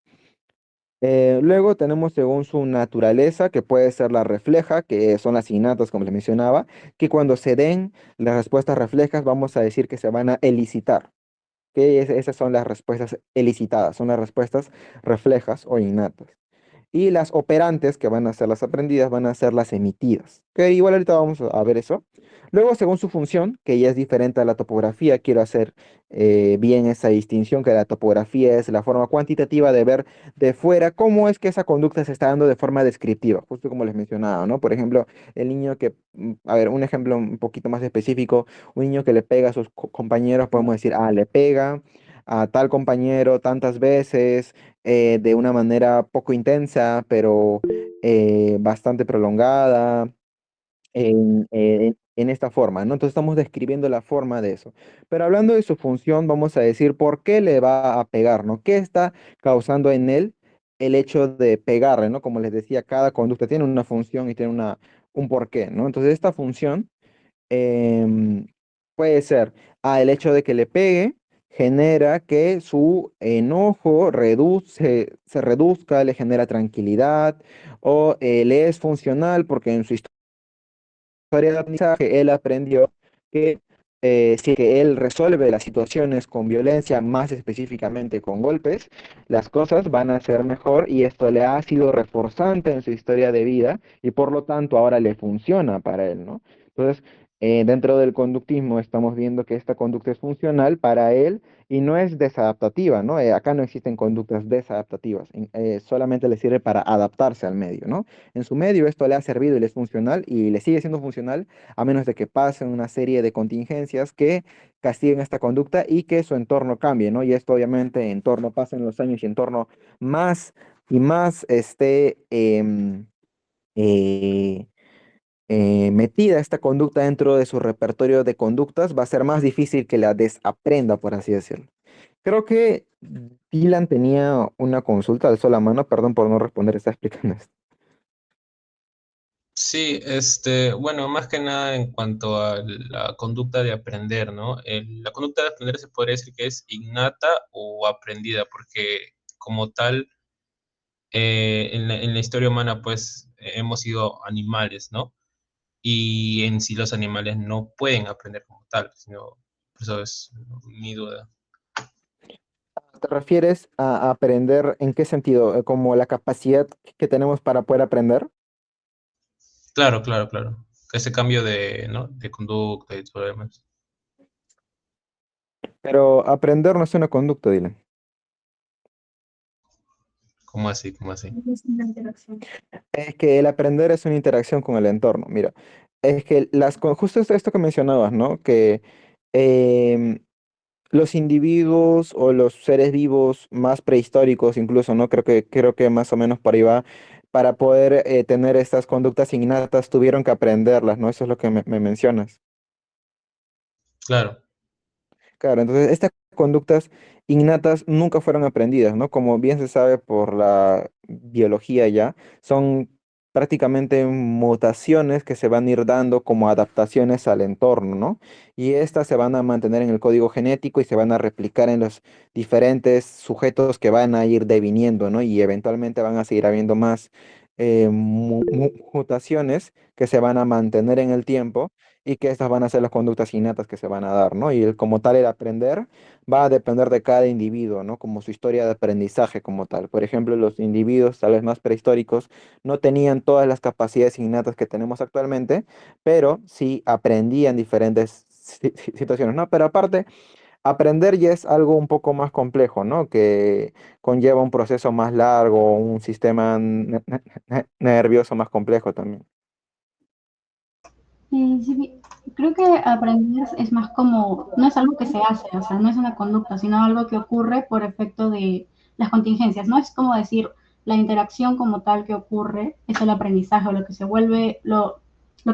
Luego tenemos según su naturaleza, que puede ser la refleja, que son las innatas, como les mencionaba, que cuando se den las respuestas reflejas, vamos a decir que se van a elicitar. Que esas son las respuestas elicitadas, son las respuestas reflejas o innatas. Y las operantes, que van a ser las aprendidas, van a ser las emitidas. Que igual ahorita vamos a ver eso. Luego, según su función, que ya es diferente a la topografía, quiero hacer bien esa distinción, que la topografía es la forma cuantitativa de ver de fuera cómo es que esa conducta se está dando de forma descriptiva, justo como les mencionaba, ¿no? Por ejemplo, el niño que, a ver, un ejemplo un poquito más específico, un niño que le pega a sus compañeros, podemos decir, ah, le pega a tal compañero tantas veces de una manera poco intensa, pero bastante prolongada, en esta forma, ¿no? Entonces estamos describiendo la forma de eso. Pero hablando de su función, vamos a decir por qué le va a pegar, ¿no? ¿Qué está causando en él el hecho de pegarle, ¿no? Como les decía, cada conducta tiene una función y tiene un porqué, ¿no? Entonces esta función em, puede ser, el hecho de que le pegue genera que su enojo se reduzca, le genera tranquilidad, o le es funcional porque en su historia de aprendizaje él aprendió que si que él resuelve las situaciones con violencia, más específicamente con golpes, las cosas van a ser mejor y esto le ha sido reforzante en su historia de vida y por lo tanto ahora le funciona para él, ¿no? Entonces, dentro del conductismo estamos viendo que esta conducta es funcional para él y no es desadaptativa, ¿no? Acá no existen conductas desadaptativas, solamente le sirve para adaptarse al medio, ¿no? En su medio esto le ha servido y le es funcional y le sigue siendo funcional a menos de que pasen una serie de contingencias que castiguen esta conducta y que su entorno cambie, ¿no? Y esto obviamente entorno pasen los años y entorno más y más esté eh, metida esta conducta dentro de su repertorio de conductas, va a ser más difícil que la desaprenda, por así decirlo. Creo que Dylan tenía una consulta, alzó la mano, perdón por no responder, está explicando esto. Sí, bueno, más que nada en cuanto a la conducta de aprender, ¿no? La conducta de aprender se podría decir que es innata o aprendida, porque como tal, en la historia humana, pues, hemos sido animales, ¿no? Y en sí los animales no pueden aprender como tal, sino, por eso es mi duda. ¿Te refieres a aprender en qué sentido? ¿Como la capacidad que tenemos para poder aprender? Claro, claro, claro. Ese cambio de, ¿no? De conducta y todo lo demás. Pero aprender no es una conducta, Dylan. ¿Cómo así? ¿Cómo así? Es una interacción. Es que el aprender es una interacción con el entorno. Mira, es que justo esto que mencionabas, ¿no? Que em, los individuos o los seres vivos más prehistóricos, incluso, ¿no? Creo que más o menos por ahí va. Para poder tener estas conductas innatas, tuvieron que aprenderlas, ¿no? Eso es lo que me mencionas. Claro, Claro, entonces estas conductas innatas nunca fueron aprendidas, ¿no? Como bien se sabe por la biología ya, son prácticamente mutaciones que se van a ir dando como adaptaciones al entorno, ¿no? Y estas se van a mantener en el código genético y se van a replicar en los diferentes sujetos que van a ir deviniendo, ¿no? Y eventualmente van a seguir habiendo más mutaciones que se van a mantener en el tiempo y que estas van a ser las conductas innatas que se van a dar, ¿no? Y como tal, el aprender va a depender de cada individuo, ¿no? Como su historia de aprendizaje como tal. Por ejemplo, los individuos tal vez más prehistóricos no tenían todas las capacidades innatas que tenemos actualmente, pero sí aprendían diferentes situaciones, ¿no? Pero aparte, aprender ya es algo un poco más complejo, ¿no? Que conlleva un proceso más largo, un sistema nervioso más complejo también. Sí, creo que aprender es más como, no es algo que se hace, o sea, no es una conducta, sino algo que ocurre por efecto de las contingencias, ¿no? Es como decir, la interacción como tal que ocurre es el aprendizaje, o lo que se vuelve, lo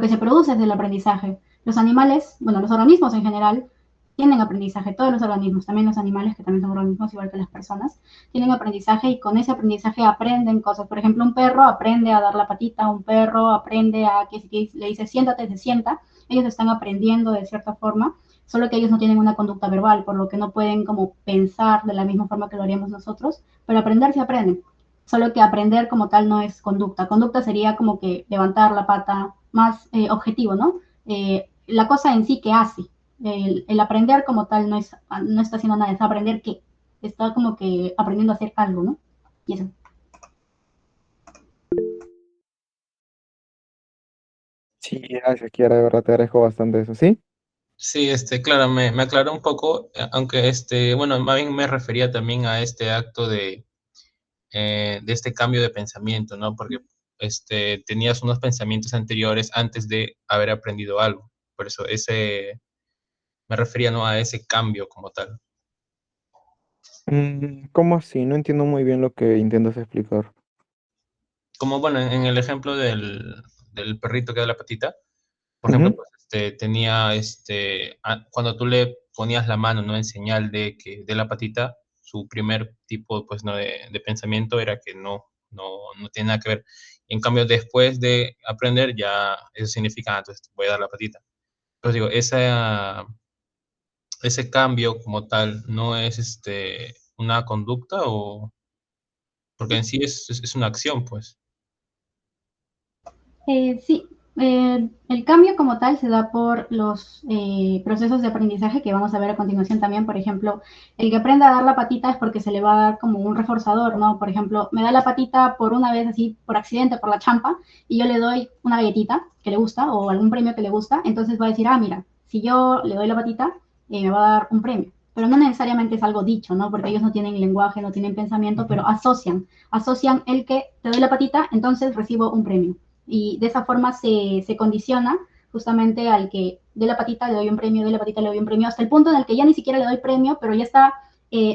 que se produce es el aprendizaje. Los animales, bueno, los organismos en general, tienen aprendizaje, todos los organismos, también los animales, que también son organismos igual que las personas, tienen aprendizaje y con ese aprendizaje aprenden cosas. Por ejemplo, un perro aprende a dar la patita, un perro aprende a que si le dice siéntate, se sienta. Ellos están aprendiendo de cierta forma, solo que ellos no tienen una conducta verbal, por lo que no pueden como pensar de la misma forma que lo haríamos nosotros, pero aprender se aprenden. Solo que aprender como tal no es conducta. Conducta sería como que levantar la pata, más objetivo, ¿no? La cosa en sí que hace. El aprender como tal no está haciendo nada, es aprender que está como que aprendiendo a hacer algo, ¿no? Y eso. Sí, gracias, Kiara, de verdad te agradezco bastante eso, ¿sí? sí, claro, me aclaró un poco, aunque bueno, más bien me refería también a este acto de este cambio de pensamiento, ¿no? Porque tenías unos pensamientos anteriores antes de haber aprendido algo. Por eso me refería, ¿no? A ese cambio como tal. ¿Cómo así? No entiendo muy bien lo que intentas explicar. Como, bueno, en el ejemplo del perrito que da la patita, por ejemplo, Ujú. pues, tenía, cuando tú le ponías la mano, ¿no? En señal de que de la patita, su primer tipo, pues, ¿no? De pensamiento era que no tiene nada que ver. Y en cambio, después de aprender, ya eso significa, entonces voy a dar la patita. Entonces digo, ese cambio como tal no es, una conducta o, porque en sí es una acción, pues. Sí, el cambio como tal se da por los procesos de aprendizaje que vamos a ver a continuación también. Por ejemplo, el que aprenda a dar la patita es porque se le va a dar como un reforzador, ¿no? Por ejemplo, me da la patita por una vez así, por accidente, por la champa, y yo le doy una galletita que le gusta o algún premio que le gusta, entonces va a decir, ah, mira, si yo le doy la patita, me va a dar un premio. Pero no necesariamente es algo dicho, ¿no? Porque ellos no tienen lenguaje, no tienen pensamiento, pero asocian el que te doy la patita, entonces recibo un premio y de esa forma se condiciona justamente al que de la patita le doy un premio, de la patita le doy un premio, hasta el punto en el que ya ni siquiera le doy premio, pero ya está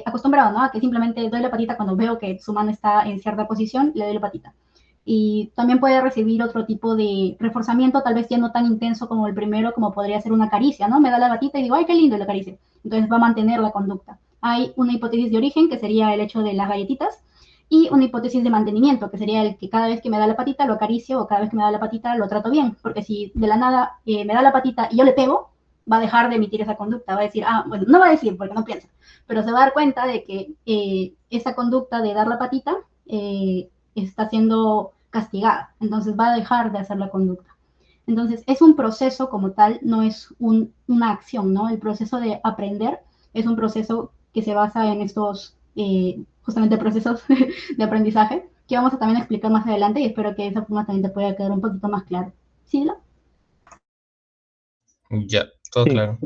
acostumbrado, ¿no? A que simplemente doy la patita cuando veo que su mano está en cierta posición, le doy la patita. Y también puede recibir otro tipo de reforzamiento, tal vez ya no tan intenso como el primero, como podría ser una caricia, ¿no? Me da la patita y digo, ay, qué lindo, y la caricia. Entonces va a mantener la conducta. Hay una hipótesis de origen, que sería el hecho de las galletitas, y una hipótesis de mantenimiento, que sería el que cada vez que me da la patita lo acaricio o cada vez que me da la patita lo trato bien, porque si de la nada me da la patita y yo le pego, va a dejar de emitir esa conducta, va a decir, bueno, no va a decir porque no piensa, pero se va a dar cuenta de que esa conducta de dar la patita está siendo castigada, entonces va a dejar de hacer la conducta. Entonces, es un proceso como tal, no es una acción, ¿no? El proceso de aprender es un proceso que se basa en estos, justamente, procesos de aprendizaje, que vamos a también explicar más adelante y espero que de esa forma también te pueda quedar un poquito más claro. ¿Sí, Lo? Ya, todo Sí, claro.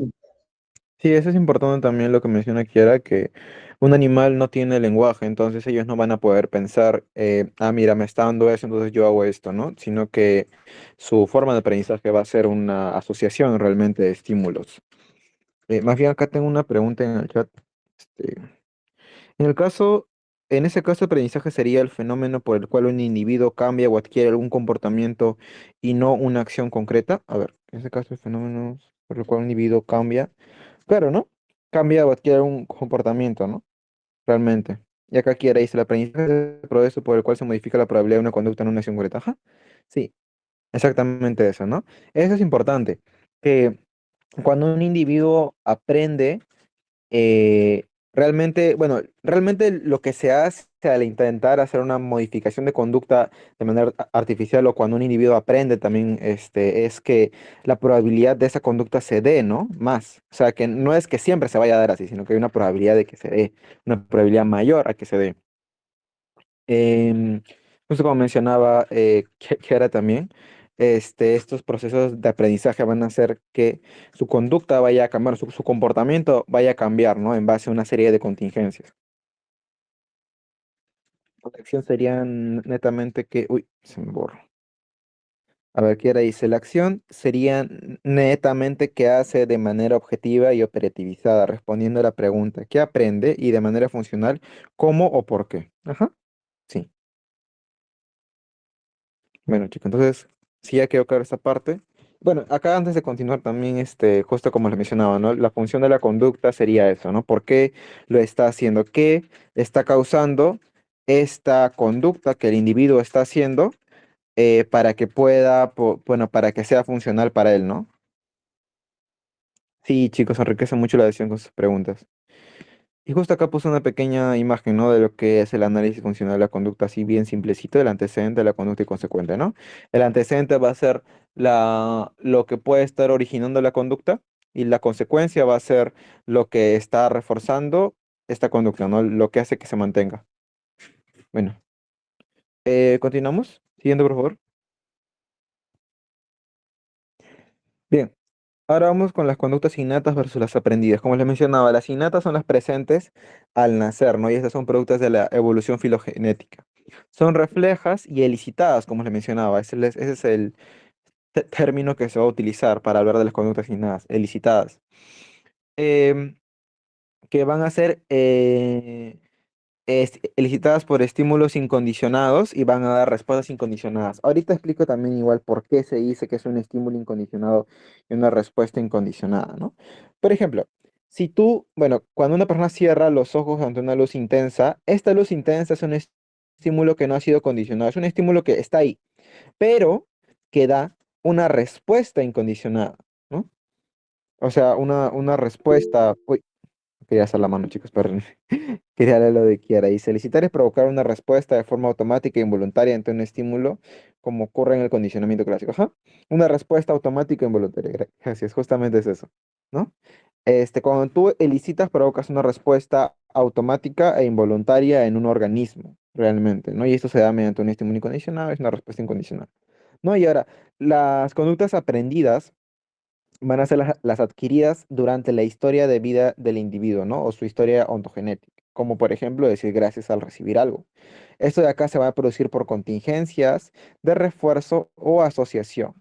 sí, eso es importante también lo que menciona Kiara, que un animal no tiene lenguaje, entonces ellos no van a poder pensar, mira, me está dando eso, entonces yo hago esto, ¿no? Sino que su forma de aprendizaje va a ser una asociación realmente de estímulos. Más bien acá tengo una pregunta en el chat. Este, en el caso, en ese caso, el aprendizaje sería el fenómeno por el cual un individuo cambia o adquiere algún comportamiento y no una acción concreta. A ver, en ese caso, el fenómeno por el cual un individuo cambia. Claro, ¿no? Cambia o adquiere un comportamiento, ¿no? Realmente. Y acá quiere dice el aprendizaje es el proceso por el cual se modifica la probabilidad de una conducta en una acción concreta. Ajá. Sí, exactamente eso, ¿no? Eso es importante. Que cuando un individuo aprende realmente, bueno, realmente lo que se hace al intentar hacer una modificación de conducta de manera artificial o cuando un individuo aprende también, es que la probabilidad de esa conducta se dé, ¿no? Más. O sea, que no es que siempre se vaya a dar así, sino que hay una probabilidad de que se dé, una probabilidad mayor a que se dé. Em, Justo como mencionaba Kiara también, estos procesos de aprendizaje van a hacer que su conducta vaya a cambiar, su comportamiento vaya a cambiar, ¿no? En base a una serie de contingencias. La acción sería netamente que, uy, se me borró. A ver, Kiara dice, la acción sería netamente que hace de manera objetiva y operativizada, respondiendo a la pregunta, ¿qué aprende? Y de manera funcional, ¿cómo o por qué? Ajá, sí. Bueno, chicos, entonces, sí ya quedó clara esta parte. Bueno, acá antes de continuar también, justo como les mencionaba, ¿no? La función de la conducta sería eso, ¿no? ¿Por qué lo está haciendo? ¿Qué está causando esta conducta que el individuo está haciendo para que pueda, bueno, para que sea funcional para él, ¿no? Sí, chicos, enriquece mucho la decisión con sus preguntas. Y justo acá puse una pequeña imagen, ¿no? De lo que es el análisis funcional de la conducta, así bien simplecito, el antecedente de la conducta y consecuente, ¿no? El antecedente va a ser lo que puede estar originando la conducta y la consecuencia va a ser lo que está reforzando esta conducta, ¿no? Lo que hace que se mantenga. Bueno, continuamos. Siguiente, por favor. Bien. Ahora vamos con las conductas innatas versus las aprendidas. Como les mencionaba, las innatas son las presentes al nacer, ¿no? Y estas son productos de la evolución filogenética. Son reflejas y elicitadas, como les mencionaba. Ese es el término que se va a utilizar para hablar de las conductas innatas, elicitadas. Em, que van a ser elicitadas por estímulos incondicionados y van a dar respuestas incondicionadas. Ahorita explico también igual por qué se dice que es un estímulo incondicionado y una respuesta incondicionada, ¿no? Por ejemplo, si tú, bueno, cuando una persona cierra los ojos ante una luz intensa, esta luz intensa es un estímulo que no ha sido condicionado, es un estímulo que está ahí, pero que da una respuesta incondicionada, ¿no? O sea, una respuesta. Uy, quería hacer la mano, chicos, perdón. Quería leer lo de Kiara. Y solicitar es provocar una respuesta de forma automática e involuntaria ante un estímulo, como ocurre en el condicionamiento clásico. Ajá. Una respuesta automática e involuntaria. Gracias, justamente es eso, ¿no? Cuando tú elicitas, provocas una respuesta automática e involuntaria en un organismo, realmente, ¿no? Y esto se da mediante un estímulo incondicionado, es una respuesta incondicional, ¿no? Y ahora, las conductas aprendidas van a ser las adquiridas durante la historia de vida del individuo, ¿no? O su historia ontogenética, como por ejemplo decir gracias al recibir algo. Esto de acá se va a producir por contingencias de refuerzo o asociación,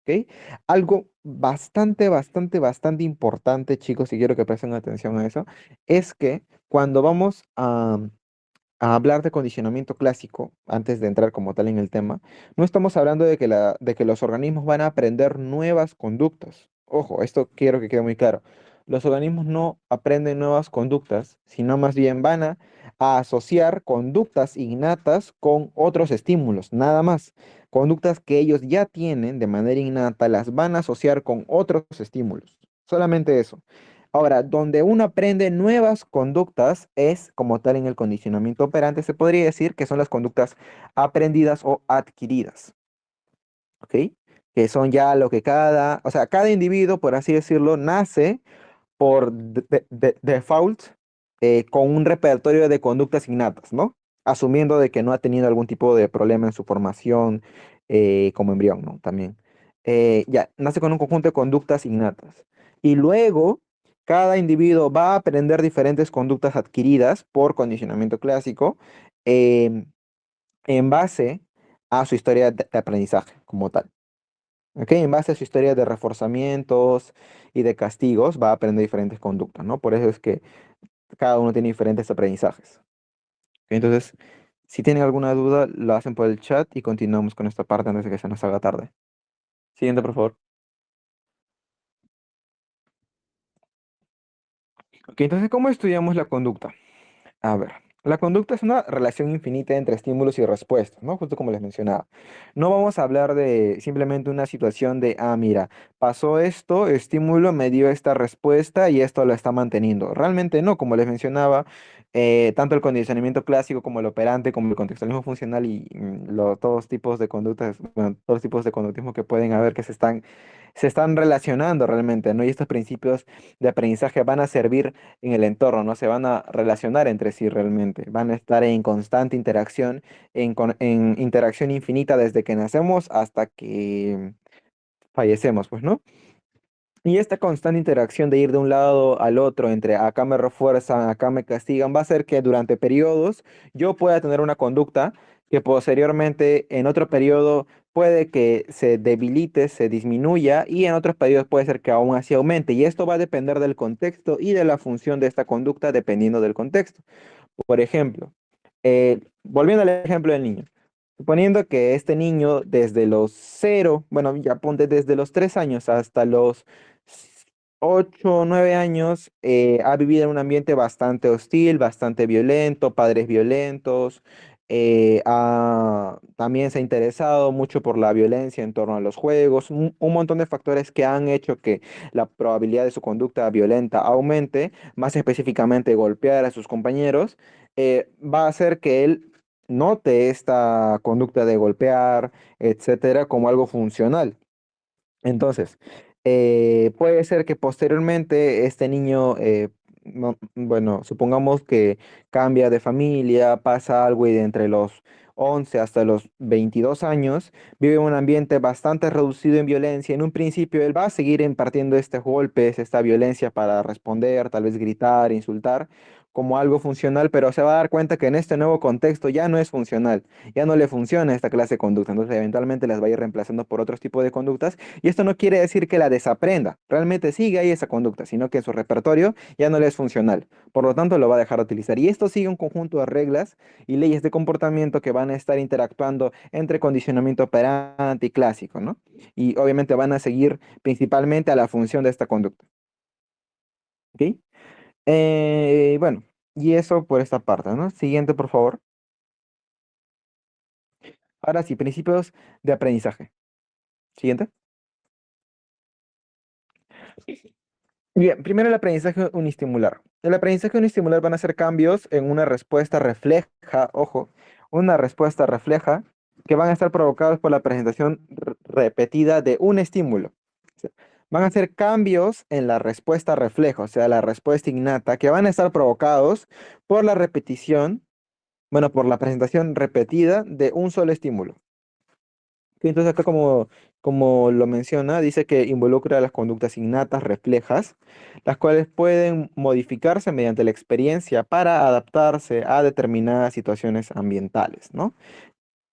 ¿ok? Algo bastante importante, chicos, y quiero que presten atención a eso, es que cuando vamos a hablar de condicionamiento clásico, antes de entrar como tal en el tema, no estamos hablando de que los organismos van a aprender nuevas conductas. Ojo, esto quiero que quede muy claro. los organismos no aprenden nuevas conductas, sino más bien van a asociar conductas innatas con otros estímulos, nada más. Conductas que ellos ya tienen de manera innata, las van a asociar con otros estímulos. Solamente eso. Ahora, donde uno aprende nuevas conductas es como tal en el condicionamiento operante, se podría decir que son las conductas aprendidas o adquiridas, ¿ok? Que son ya lo que o sea, cada individuo, por así decirlo, nace por default con un repertorio de conductas innatas, ¿no? Asumiendo de que no ha tenido algún tipo de problema en su formación como embrión, ¿no? También. Ya, nace con un conjunto de conductas innatas. Y luego, cada individuo va a aprender diferentes conductas adquiridas por condicionamiento clásico em, en base a su historia de aprendizaje como tal. ¿Ok? En base a su historia de reforzamientos y de castigos, va a aprender diferentes conductas, ¿no? Por eso es que cada uno tiene diferentes aprendizajes. ¿Ok? Entonces, si tienen alguna duda, lo hacen por el chat y continuamos con esta parte antes de que se nos haga tarde. Siguiente, por favor. Ok, entonces, ¿cómo estudiamos la conducta? A ver, la conducta es una relación infinita entre estímulos y respuestas, ¿no? Justo como les mencionaba. No vamos a hablar de simplemente una situación de, mira, pasó esto, estímulo me dio esta respuesta y esto lo está manteniendo. Realmente no, como les mencionaba, tanto el condicionamiento clásico como el operante, como el contextualismo funcional y todos tipos de conductas, bueno, todos tipos de conductismo que pueden haber que se están relacionando realmente, ¿no? Y estos principios de aprendizaje van a servir en el entorno, ¿no? Se van a relacionar entre sí realmente, van a estar en constante interacción, en interacción infinita desde que nacemos hasta que fallecemos, pues, ¿no? Y esta constante interacción de ir de un lado al otro, entre acá me refuerzan, acá me castigan, va a hacer que durante periodos yo pueda tener una conducta que posteriormente en otro periodo puede que se debilite, se disminuya y en otros periodos puede ser que aún así aumente. Y esto va a depender del contexto y de la función de esta conducta dependiendo del contexto. Por ejemplo, volviendo al ejemplo del niño. Suponiendo que este niño desde los 0, bueno, ya ponte desde los 3 años hasta los 8 o 9 años, ha vivido en un ambiente bastante hostil, bastante violento, padres violentos, también se ha interesado mucho por la violencia en torno a los juegos, un montón de factores que han hecho que la probabilidad de su conducta violenta aumente, más específicamente golpear a sus compañeros, va a hacer que él note esta conducta de golpear, etcétera, como algo funcional. Entonces, puede ser que posteriormente este niño, bueno, supongamos que cambia de familia, pasa algo y de entre los 11 hasta los 22 años, vive en un ambiente bastante reducido en violencia. En un principio, él va a seguir impartiendo estos golpes, esta violencia para responder, tal vez gritar, insultar, como algo funcional, pero se va a dar cuenta que en este nuevo contexto ya no es funcional, ya no le funciona esta clase de conducta. Entonces, eventualmente las va a ir reemplazando por otros tipos de conductas y esto no quiere decir que la desaprenda, realmente sigue ahí esa conducta, sino que en su repertorio ya no le es funcional. Por lo tanto, lo va a dejar de utilizar. Y esto sigue un conjunto de reglas y leyes de comportamiento que van a estar interactuando entre condicionamiento operante y clásico, ¿no? Y obviamente van a seguir principalmente a la función de esta conducta. ¿Ok? Bueno, y eso por esta parte, ¿no? Siguiente, por favor. Ahora sí, principios de aprendizaje. Siguiente. Bien, primero el aprendizaje unistimular. El aprendizaje unistimular van a ser cambios en una respuesta refleja, ojo, una respuesta refleja que van a estar provocados por la presentación repetida de un estímulo. O sea, van a ser cambios en la respuesta refleja, o sea, la respuesta innata, que van a estar provocados por la repetición, bueno, por la presentación repetida de un solo estímulo. Sí, entonces acá como lo menciona, dice que involucra las conductas innatas reflejas, las cuales pueden modificarse mediante la experiencia para adaptarse a determinadas situaciones ambientales, ¿no?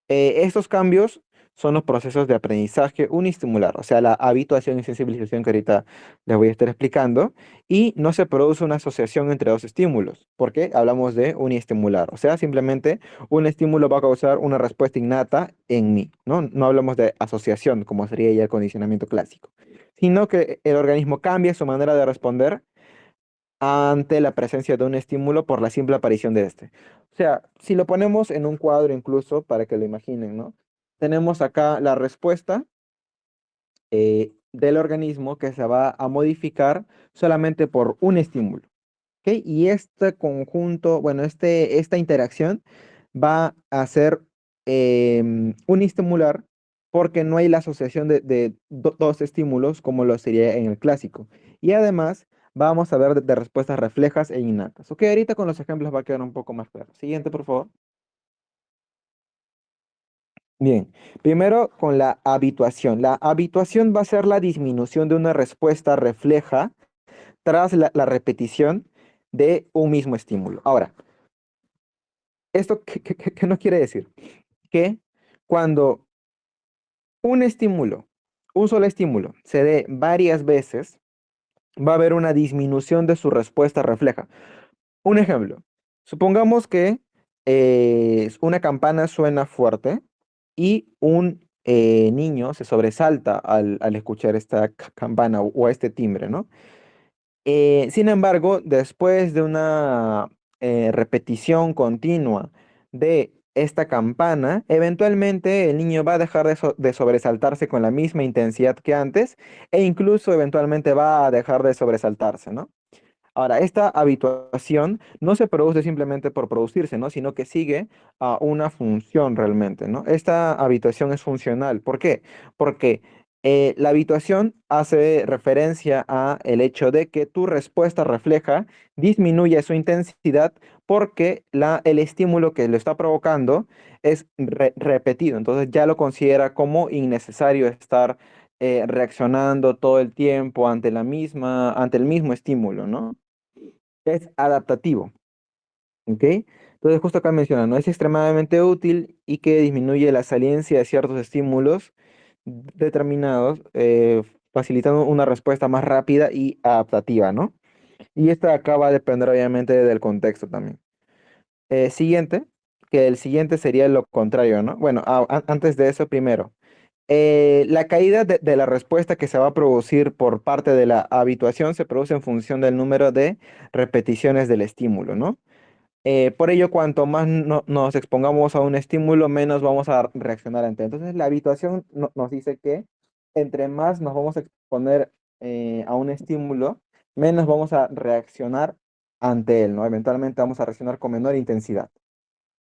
Estos cambios son los procesos de aprendizaje unistimular, o sea, la habituación y sensibilización que ahorita les voy a estar explicando, y no se produce una asociación entre dos estímulos, porque hablamos de uniestimular, o sea, simplemente un estímulo va a causar una respuesta innata en mí, ¿no? No hablamos de asociación, como sería ya el condicionamiento clásico, sino que el organismo cambia su manera de responder ante la presencia de un estímulo por la simple aparición de este. O sea, si lo ponemos en un cuadro incluso para que lo imaginen, ¿no? Tenemos acá la respuesta del organismo que se va a modificar solamente por un estímulo. ¿Ok? Y este conjunto, bueno, esta interacción va a ser unistimular porque no hay la asociación de dos estímulos como lo sería en el clásico. Y además vamos a ver de respuestas reflejas e innatas. Ok, ahorita con los ejemplos va a quedar un poco más claro. Siguiente, por favor. Bien, primero con la habituación. La habituación va a ser la disminución de una respuesta refleja tras la repetición de un mismo estímulo. Ahora, ¿esto qué no quiere decir? Que cuando un estímulo, un solo estímulo, se dé varias veces, va a haber una disminución de su respuesta refleja. Un ejemplo, supongamos que una campana suena fuerte y un niño se sobresalta al escuchar esta campana o este timbre, ¿no? Sin embargo, después de una repetición continua de esta campana, eventualmente el niño va a dejar de sobresaltarse con la misma intensidad que antes e incluso eventualmente va a dejar de sobresaltarse, ¿no? Ahora, esta habituación no se produce simplemente por producirse, ¿no? Sino que sigue a una función realmente, ¿no? Esta habituación es funcional. ¿Por qué? Porque la habituación hace referencia a el hecho de que tu respuesta refleja disminuye su intensidad porque el estímulo que lo está provocando es repetido. Entonces ya lo considera como innecesario estar reaccionando todo el tiempo ante el mismo estímulo, ¿no? Es adaptativo, ¿ok? Entonces justo acá menciona, ¿no? Es extremadamente útil y que disminuye la saliencia de ciertos estímulos determinados, facilitando una respuesta más rápida y adaptativa, ¿no? Y esta acá va a depender obviamente del contexto también. Siguiente, que el siguiente sería lo contrario, ¿no? Bueno, antes de eso, primero, la caída de la respuesta que se va a producir por parte de la habituación se produce en función del número de repeticiones del estímulo, ¿no? Por ello, cuanto más nos expongamos a un estímulo, menos vamos a reaccionar ante él. Entonces, la habituación nos dice que entre más nos vamos a exponer a un estímulo, menos vamos a reaccionar ante él, ¿no? Eventualmente vamos a reaccionar con menor intensidad.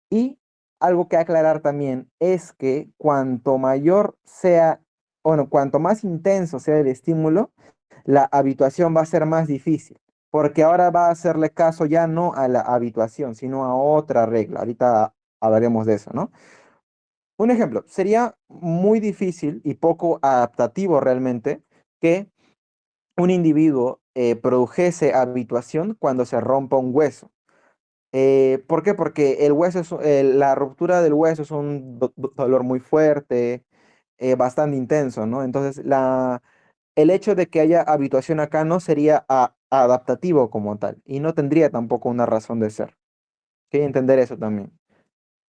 Y algo que aclarar también es que cuanto mayor sea, bueno, cuanto más intenso sea el estímulo, la habituación va a ser más difícil, porque ahora va a hacerle caso ya no a la habituación, sino a otra regla. Ahorita hablaremos de eso, ¿no? Un ejemplo, sería muy difícil y poco adaptativo realmente que un individuo produjese habituación cuando se rompa un hueso. ¿Por qué? Porque la ruptura del hueso es un dolor muy fuerte, bastante intenso, ¿no? Entonces, el hecho de que haya habituación acá no sería adaptativo como tal y no tendría tampoco una razón de ser. Hay que entender eso también.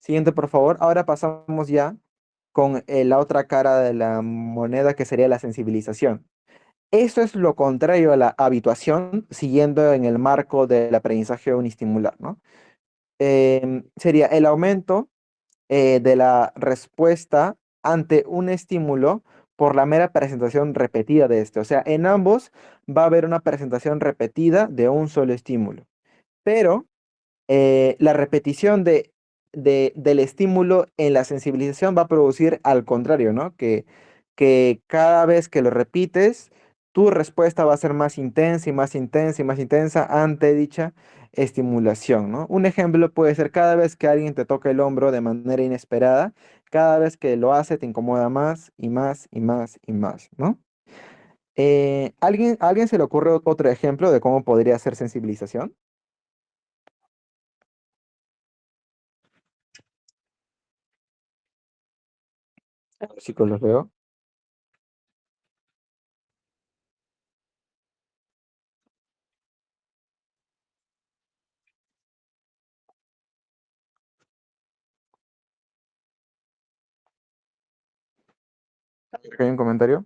Siguiente, por favor. Ahora pasamos ya con la otra cara de la moneda que sería la sensibilización. Eso es lo contrario a la habituación, siguiendo en el marco del aprendizaje unistimular, ¿no? Sería el aumento de la respuesta ante un estímulo por la mera presentación repetida de este. O sea, en ambos va a haber una presentación repetida de un solo estímulo. Pero la repetición del estímulo en la sensibilización va a producir al contrario, ¿no? Que cada vez que lo repites, tu respuesta va a ser más intensa y más intensa y más intensa ante dicha estimulación, ¿no? Un ejemplo puede ser cada vez que alguien te toca el hombro de manera inesperada, cada vez que lo hace te incomoda más y más y más y más, ¿no? ¿Alguien se le ocurre otro ejemplo de cómo podría ser sensibilización? Chicos, los veo. Acá hay un comentario.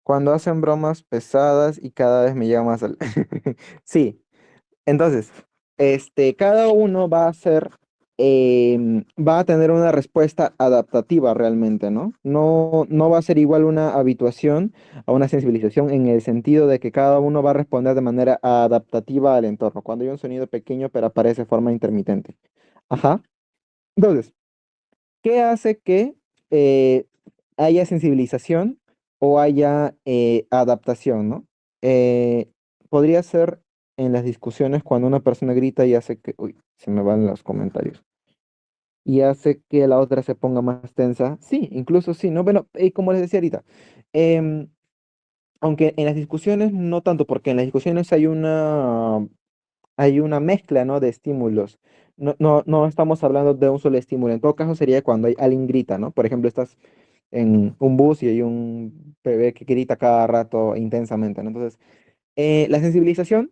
Cuando hacen bromas pesadas y cada vez me llega más al... Sí, Entonces, cada uno va a tener una respuesta adaptativa realmente, ¿no? No va a ser igual una habituación a una sensibilización en el sentido de que cada uno va a responder de manera adaptativa al entorno, cuando hay un sonido pequeño pero aparece de forma intermitente. Ajá. Entonces, ¿qué hace que eh, haya sensibilización o haya adaptación, ¿no? Eh, Podría ser en las discusiones cuando una persona grita y hace que, uy, se me van los comentarios, y hace que la otra se ponga más tensa. Sí, incluso sí, ¿no? Bueno, como les decía ahorita, em, aunque en las discusiones no tanto, porque en las discusiones hay una mezcla, ¿no? De estímulos. No estamos hablando de un solo estímulo. En todo caso sería cuando alguien grita, ¿no? Por ejemplo, estás en un bus y hay un bebé que grita cada rato intensamente, ¿no? Entonces, la sensibilización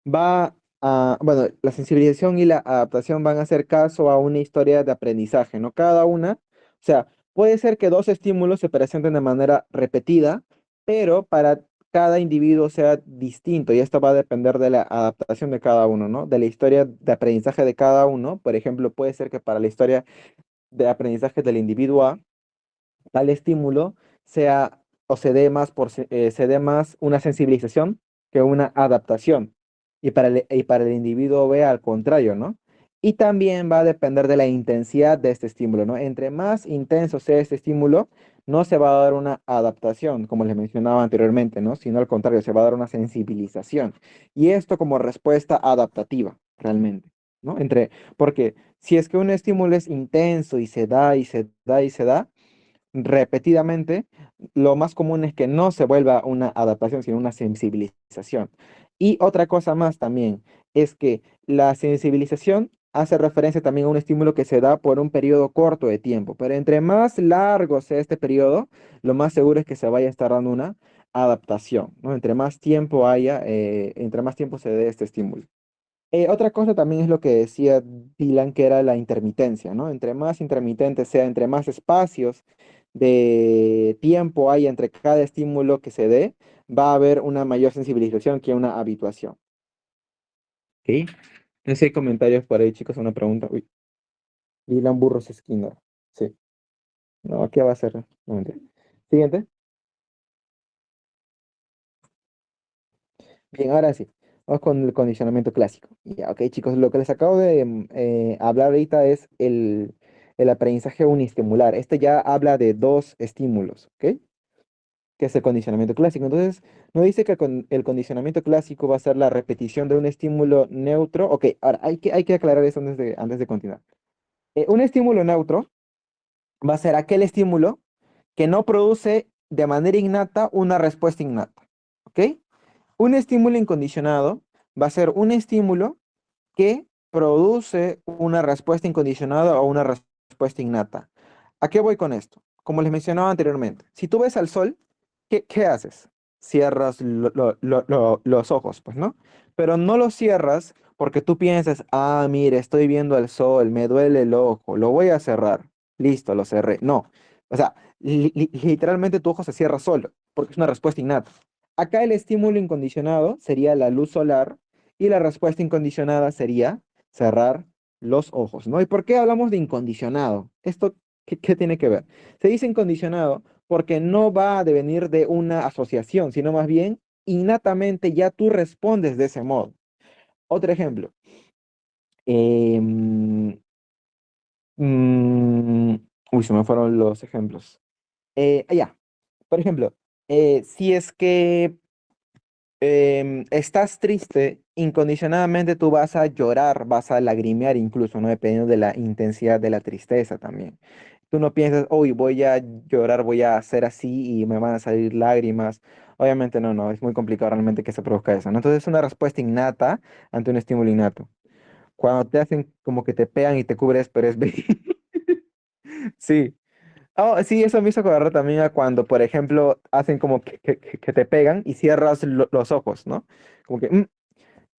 bueno, la sensibilización y la adaptación van a hacer caso a una historia de aprendizaje, ¿no? Cada una, o sea, puede ser que dos estímulos se presenten de manera repetida, pero para cada individuo sea distinto y esto va a depender de la adaptación de cada uno, ¿no? De la historia de aprendizaje de cada uno. Por ejemplo, puede ser que para la historia de aprendizaje del individuo A, tal estímulo sea o se dé más una sensibilización que una adaptación. Y para el individuo B al contrario, ¿no? Y también va a depender de la intensidad de este estímulo, ¿no? Entre más intenso sea este estímulo, no se va a dar una adaptación, como les mencionaba anteriormente, ¿no? Sino al contrario, se va a dar una sensibilización. Y esto como respuesta adaptativa, realmente, ¿no? Porque si es que un estímulo es intenso y se da y se da y se da, repetidamente, lo más común es que no se vuelva una adaptación, sino una sensibilización. Y otra cosa más también es que la sensibilización hace referencia también a un estímulo que se da por un periodo corto de tiempo, pero entre más largo sea este periodo, lo más seguro es que se vaya a estar dando una adaptación, ¿no? Entre más tiempo se dé este estímulo. Otra cosa también es lo que decía Dylan, que era la intermitencia, ¿no? Entre más intermitente sea, entre más espacios de tiempo hay entre cada estímulo que se dé, va a haber una mayor sensibilización que una habituación. ¿Ok? No sé si hay comentarios por ahí, chicos, una pregunta. Uy, Dylan Burros Skinner. Sí. No, ¿qué va a ser? No, mentira. Siguiente. Bien, ahora sí. Vamos con el condicionamiento clásico. Ya, ok, chicos, lo que les acabo de hablar ahorita es el aprendizaje uniestimular. Este ya habla de dos estímulos, ¿ok? Que es el condicionamiento clásico. Entonces, no dice que el condicionamiento clásico va a ser la repetición de un estímulo neutro. Ok, ahora hay que aclarar eso antes de continuar. Un estímulo neutro va a ser aquel estímulo que no produce de manera innata una respuesta innata, ¿ok? Un estímulo incondicionado va a ser un estímulo que produce una respuesta incondicionada o una respuesta innata. ¿A qué voy con esto? Como les mencionaba anteriormente, si tú ves al sol, ¿qué haces? Cierras los ojos, pues, ¿no? Pero no los cierras porque tú piensas, mire, estoy viendo al sol, me duele el ojo, lo voy a cerrar. Listo, lo cerré. No. O sea, literalmente tu ojo se cierra solo porque es una respuesta innata. Acá el estímulo incondicionado sería la luz solar y la respuesta incondicionada sería cerrar los ojos, ¿no? ¿Y por qué hablamos de incondicionado? ¿Esto qué tiene que ver? Se dice incondicionado porque no va a devenir de una asociación, sino más bien innatamente ya tú respondes de ese modo. Otro ejemplo. em, mm, uy, se me fueron los ejemplos. Ya, por ejemplo, si es que estás triste, incondicionadamente tú vas a llorar, vas a lagrimear incluso, ¿no? Dependiendo de la intensidad de la tristeza también. Tú no piensas, hoy voy a llorar, voy a hacer así y me van a salir lágrimas. Obviamente no, es muy complicado realmente que se produzca eso, ¿no? Entonces es una respuesta innata ante un estímulo innato. Cuando te hacen como que te pegan y te cubres, pero es... Sí. Oh, sí, eso me hizo acordar también a cuando, por ejemplo, hacen como que te pegan y cierras los ojos, ¿no? Como que,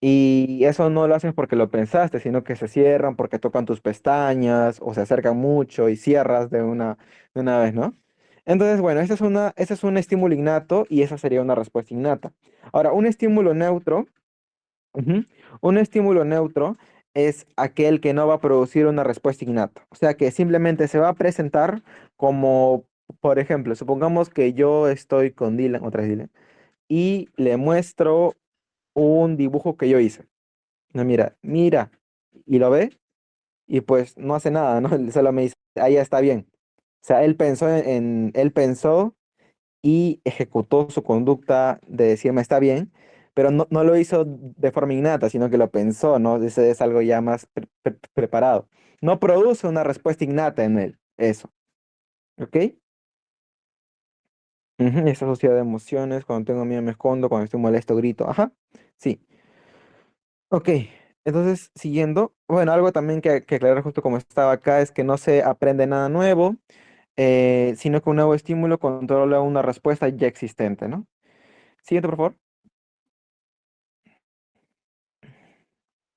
y eso no lo hacen porque lo pensaste, sino que se cierran porque tocan tus pestañas o se acercan mucho y cierras de una vez, ¿no? Entonces, bueno, ese es un estímulo innato y esa sería una respuesta innata. Ahora, un estímulo neutro Ujú. Un estímulo neutro es aquel que no va a producir una respuesta innata. O sea, que simplemente se va a presentar como, por ejemplo, supongamos que yo estoy con Dylan, otra vez Dylan, y le muestro un dibujo que yo hice. No, mira, mira, y lo ve, y pues no hace nada, ¿no? Él solo me dice, ah, ya está bien. O sea, él pensó y ejecutó su conducta de decirme está bien, pero no lo hizo de forma innata, sino que lo pensó, ¿no? Ese es algo ya más preparado. No produce una respuesta innata en él, eso, ¿ok? Ujú, esa sociedad de emociones, cuando tengo miedo me escondo, cuando estoy molesto grito, ajá, sí. Ok, entonces siguiendo, bueno, algo también que aclarar justo como estaba acá es que no se aprende nada nuevo, sino que un nuevo estímulo controla una respuesta ya existente, ¿no? Siguiente, por favor.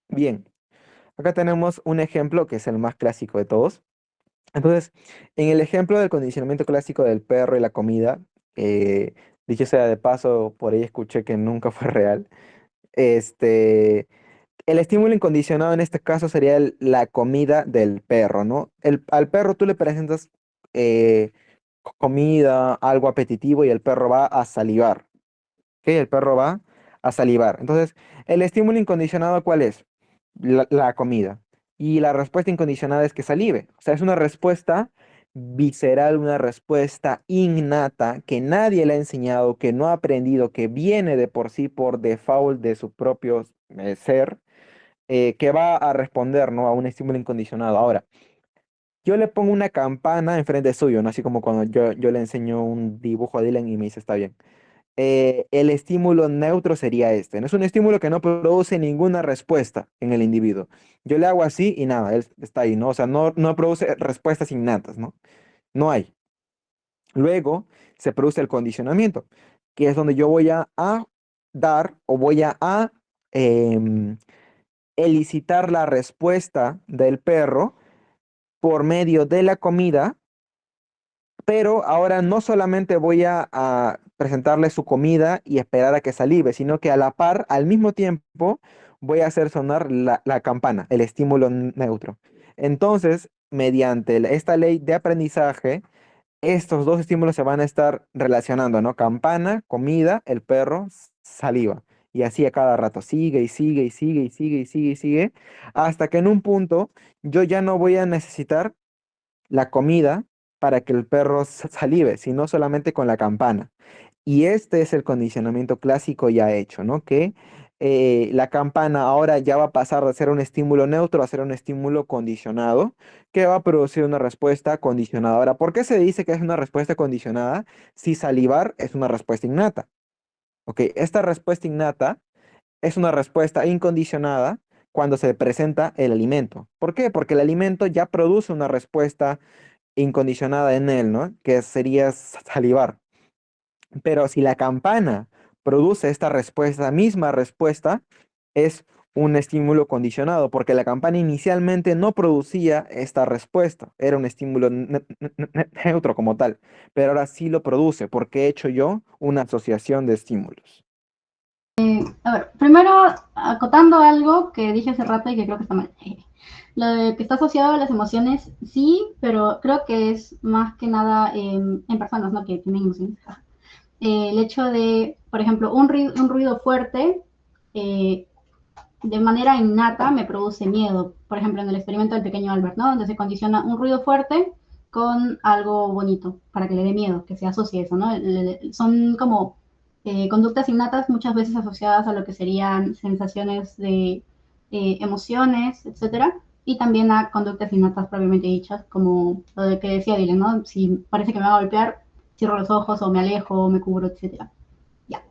Bien, acá tenemos un ejemplo que es el más clásico de todos. Entonces, en el ejemplo del condicionamiento clásico del perro y la comida, eh, dicho sea de paso, por ahí escuché que nunca fue real. Este, el estímulo incondicionado en este caso sería la comida del perro, ¿no? Al perro tú le presentas eh, comida, algo apetitivo y el perro va a salivar. ¿Ok? El perro va a salivar. Entonces, el estímulo incondicionado, ¿cuál es? La comida. Y la respuesta incondicionada es que salive. O sea, es una respuesta visceral, una respuesta innata que nadie le ha enseñado, que no ha aprendido, que viene de por sí, por default de su propio ser, que va a responder, ¿no? A un estímulo incondicionado. Ahora, yo le pongo una campana enfrente suyo, ¿no? Así como cuando yo le enseño un dibujo a Dylan y me dice, está bien. El estímulo neutro sería este. No es un estímulo que no produce ninguna respuesta en el individuo. Yo le hago así y nada, él está ahí, ¿no? O sea, no produce respuestas innatas, ¿no? No hay. Luego se produce el condicionamiento, que es donde yo voy a dar o voy a em, elicitar la respuesta del perro por medio de la comida, pero ahora no solamente voy a presentarle su comida y esperar a que salive, sino que a la par, al mismo tiempo, voy a hacer sonar la campana, el estímulo neutro. Entonces, mediante esta ley de aprendizaje, estos dos estímulos se van a estar relacionando, ¿no? Campana, comida, el perro, saliva. Y así a cada rato, sigue y sigue y sigue y sigue y sigue y sigue, hasta que en un punto yo ya no voy a necesitar la comida para que el perro salive, sino solamente con la campana. Y este es el condicionamiento clásico ya hecho, ¿no? Que la campana ahora ya va a pasar de ser un estímulo neutro a ser un estímulo condicionado, que va a producir una respuesta condicionada. Ahora, ¿por qué se dice que es una respuesta condicionada si salivar es una respuesta innata? Ok, esta respuesta innata es una respuesta incondicionada cuando se presenta el alimento. ¿Por qué? Porque el alimento ya produce una respuesta incondicionada en él, ¿no? Que sería salivar. Pero si la campana produce esta respuesta, misma respuesta, es un estímulo condicionado, porque la campana inicialmente no producía esta respuesta, era un estímulo neutro como tal, pero ahora sí lo produce, porque he hecho yo una asociación de estímulos. A ver, primero, acotando algo que dije hace rato y que creo que está mal. Lo de que está asociado a las emociones, sí, pero creo que es más que nada en personas, ¿no? Que tienen emociones. El hecho de, por ejemplo, un ruido fuerte, eh, de manera innata me produce miedo. Por ejemplo, en el experimento del pequeño Albert, ¿no? Donde se condiciona un ruido fuerte con algo bonito para que le dé miedo, que se asocie eso, ¿no? Son como conductas innatas muchas veces asociadas a lo que serían sensaciones de emociones, etcétera, y también a conductas innatas propiamente dichas, como lo de que decía Dylan, ¿no? Si parece que me va a golpear, cierro los ojos o me alejo o me cubro, etcétera. Ya,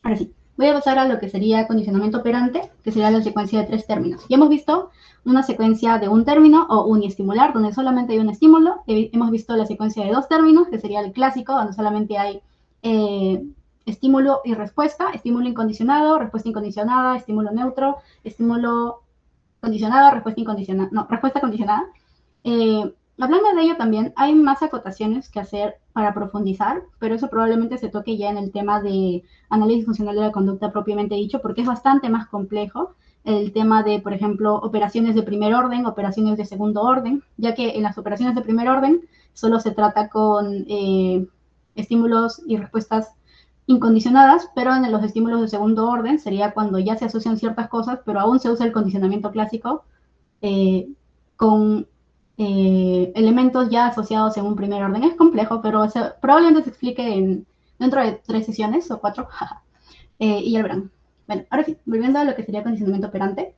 ahora sí. Voy a pasar a lo que sería condicionamiento operante, que sería la secuencia de 3 términos. Ya hemos visto una secuencia de un término o uniestimular, donde solamente hay un estímulo. Hemos visto la secuencia de 2 términos, que sería el clásico, donde solamente hay estímulo y respuesta, estímulo incondicionado, respuesta incondicionada, estímulo neutro, estímulo condicionado, respuesta incondicionada, no, respuesta condicionada. Hablando de ello también, hay más acotaciones que hacer para profundizar, pero eso probablemente se toque ya en el tema de análisis funcional de la conducta propiamente dicho, porque es bastante más complejo el tema de, por ejemplo, operaciones de primer orden, operaciones de segundo orden, ya que en las operaciones de primer orden solo se trata con estímulos y respuestas incondicionadas, pero en los estímulos de segundo orden sería cuando ya se asocian ciertas cosas, pero aún se usa el condicionamiento clásico con elementos ya asociados en un primer orden. Es complejo, pero probablemente se explique dentro de 3 sesiones o 4, y ya lo verán. Bueno, ahora sí, volviendo a lo que sería condicionamiento operante.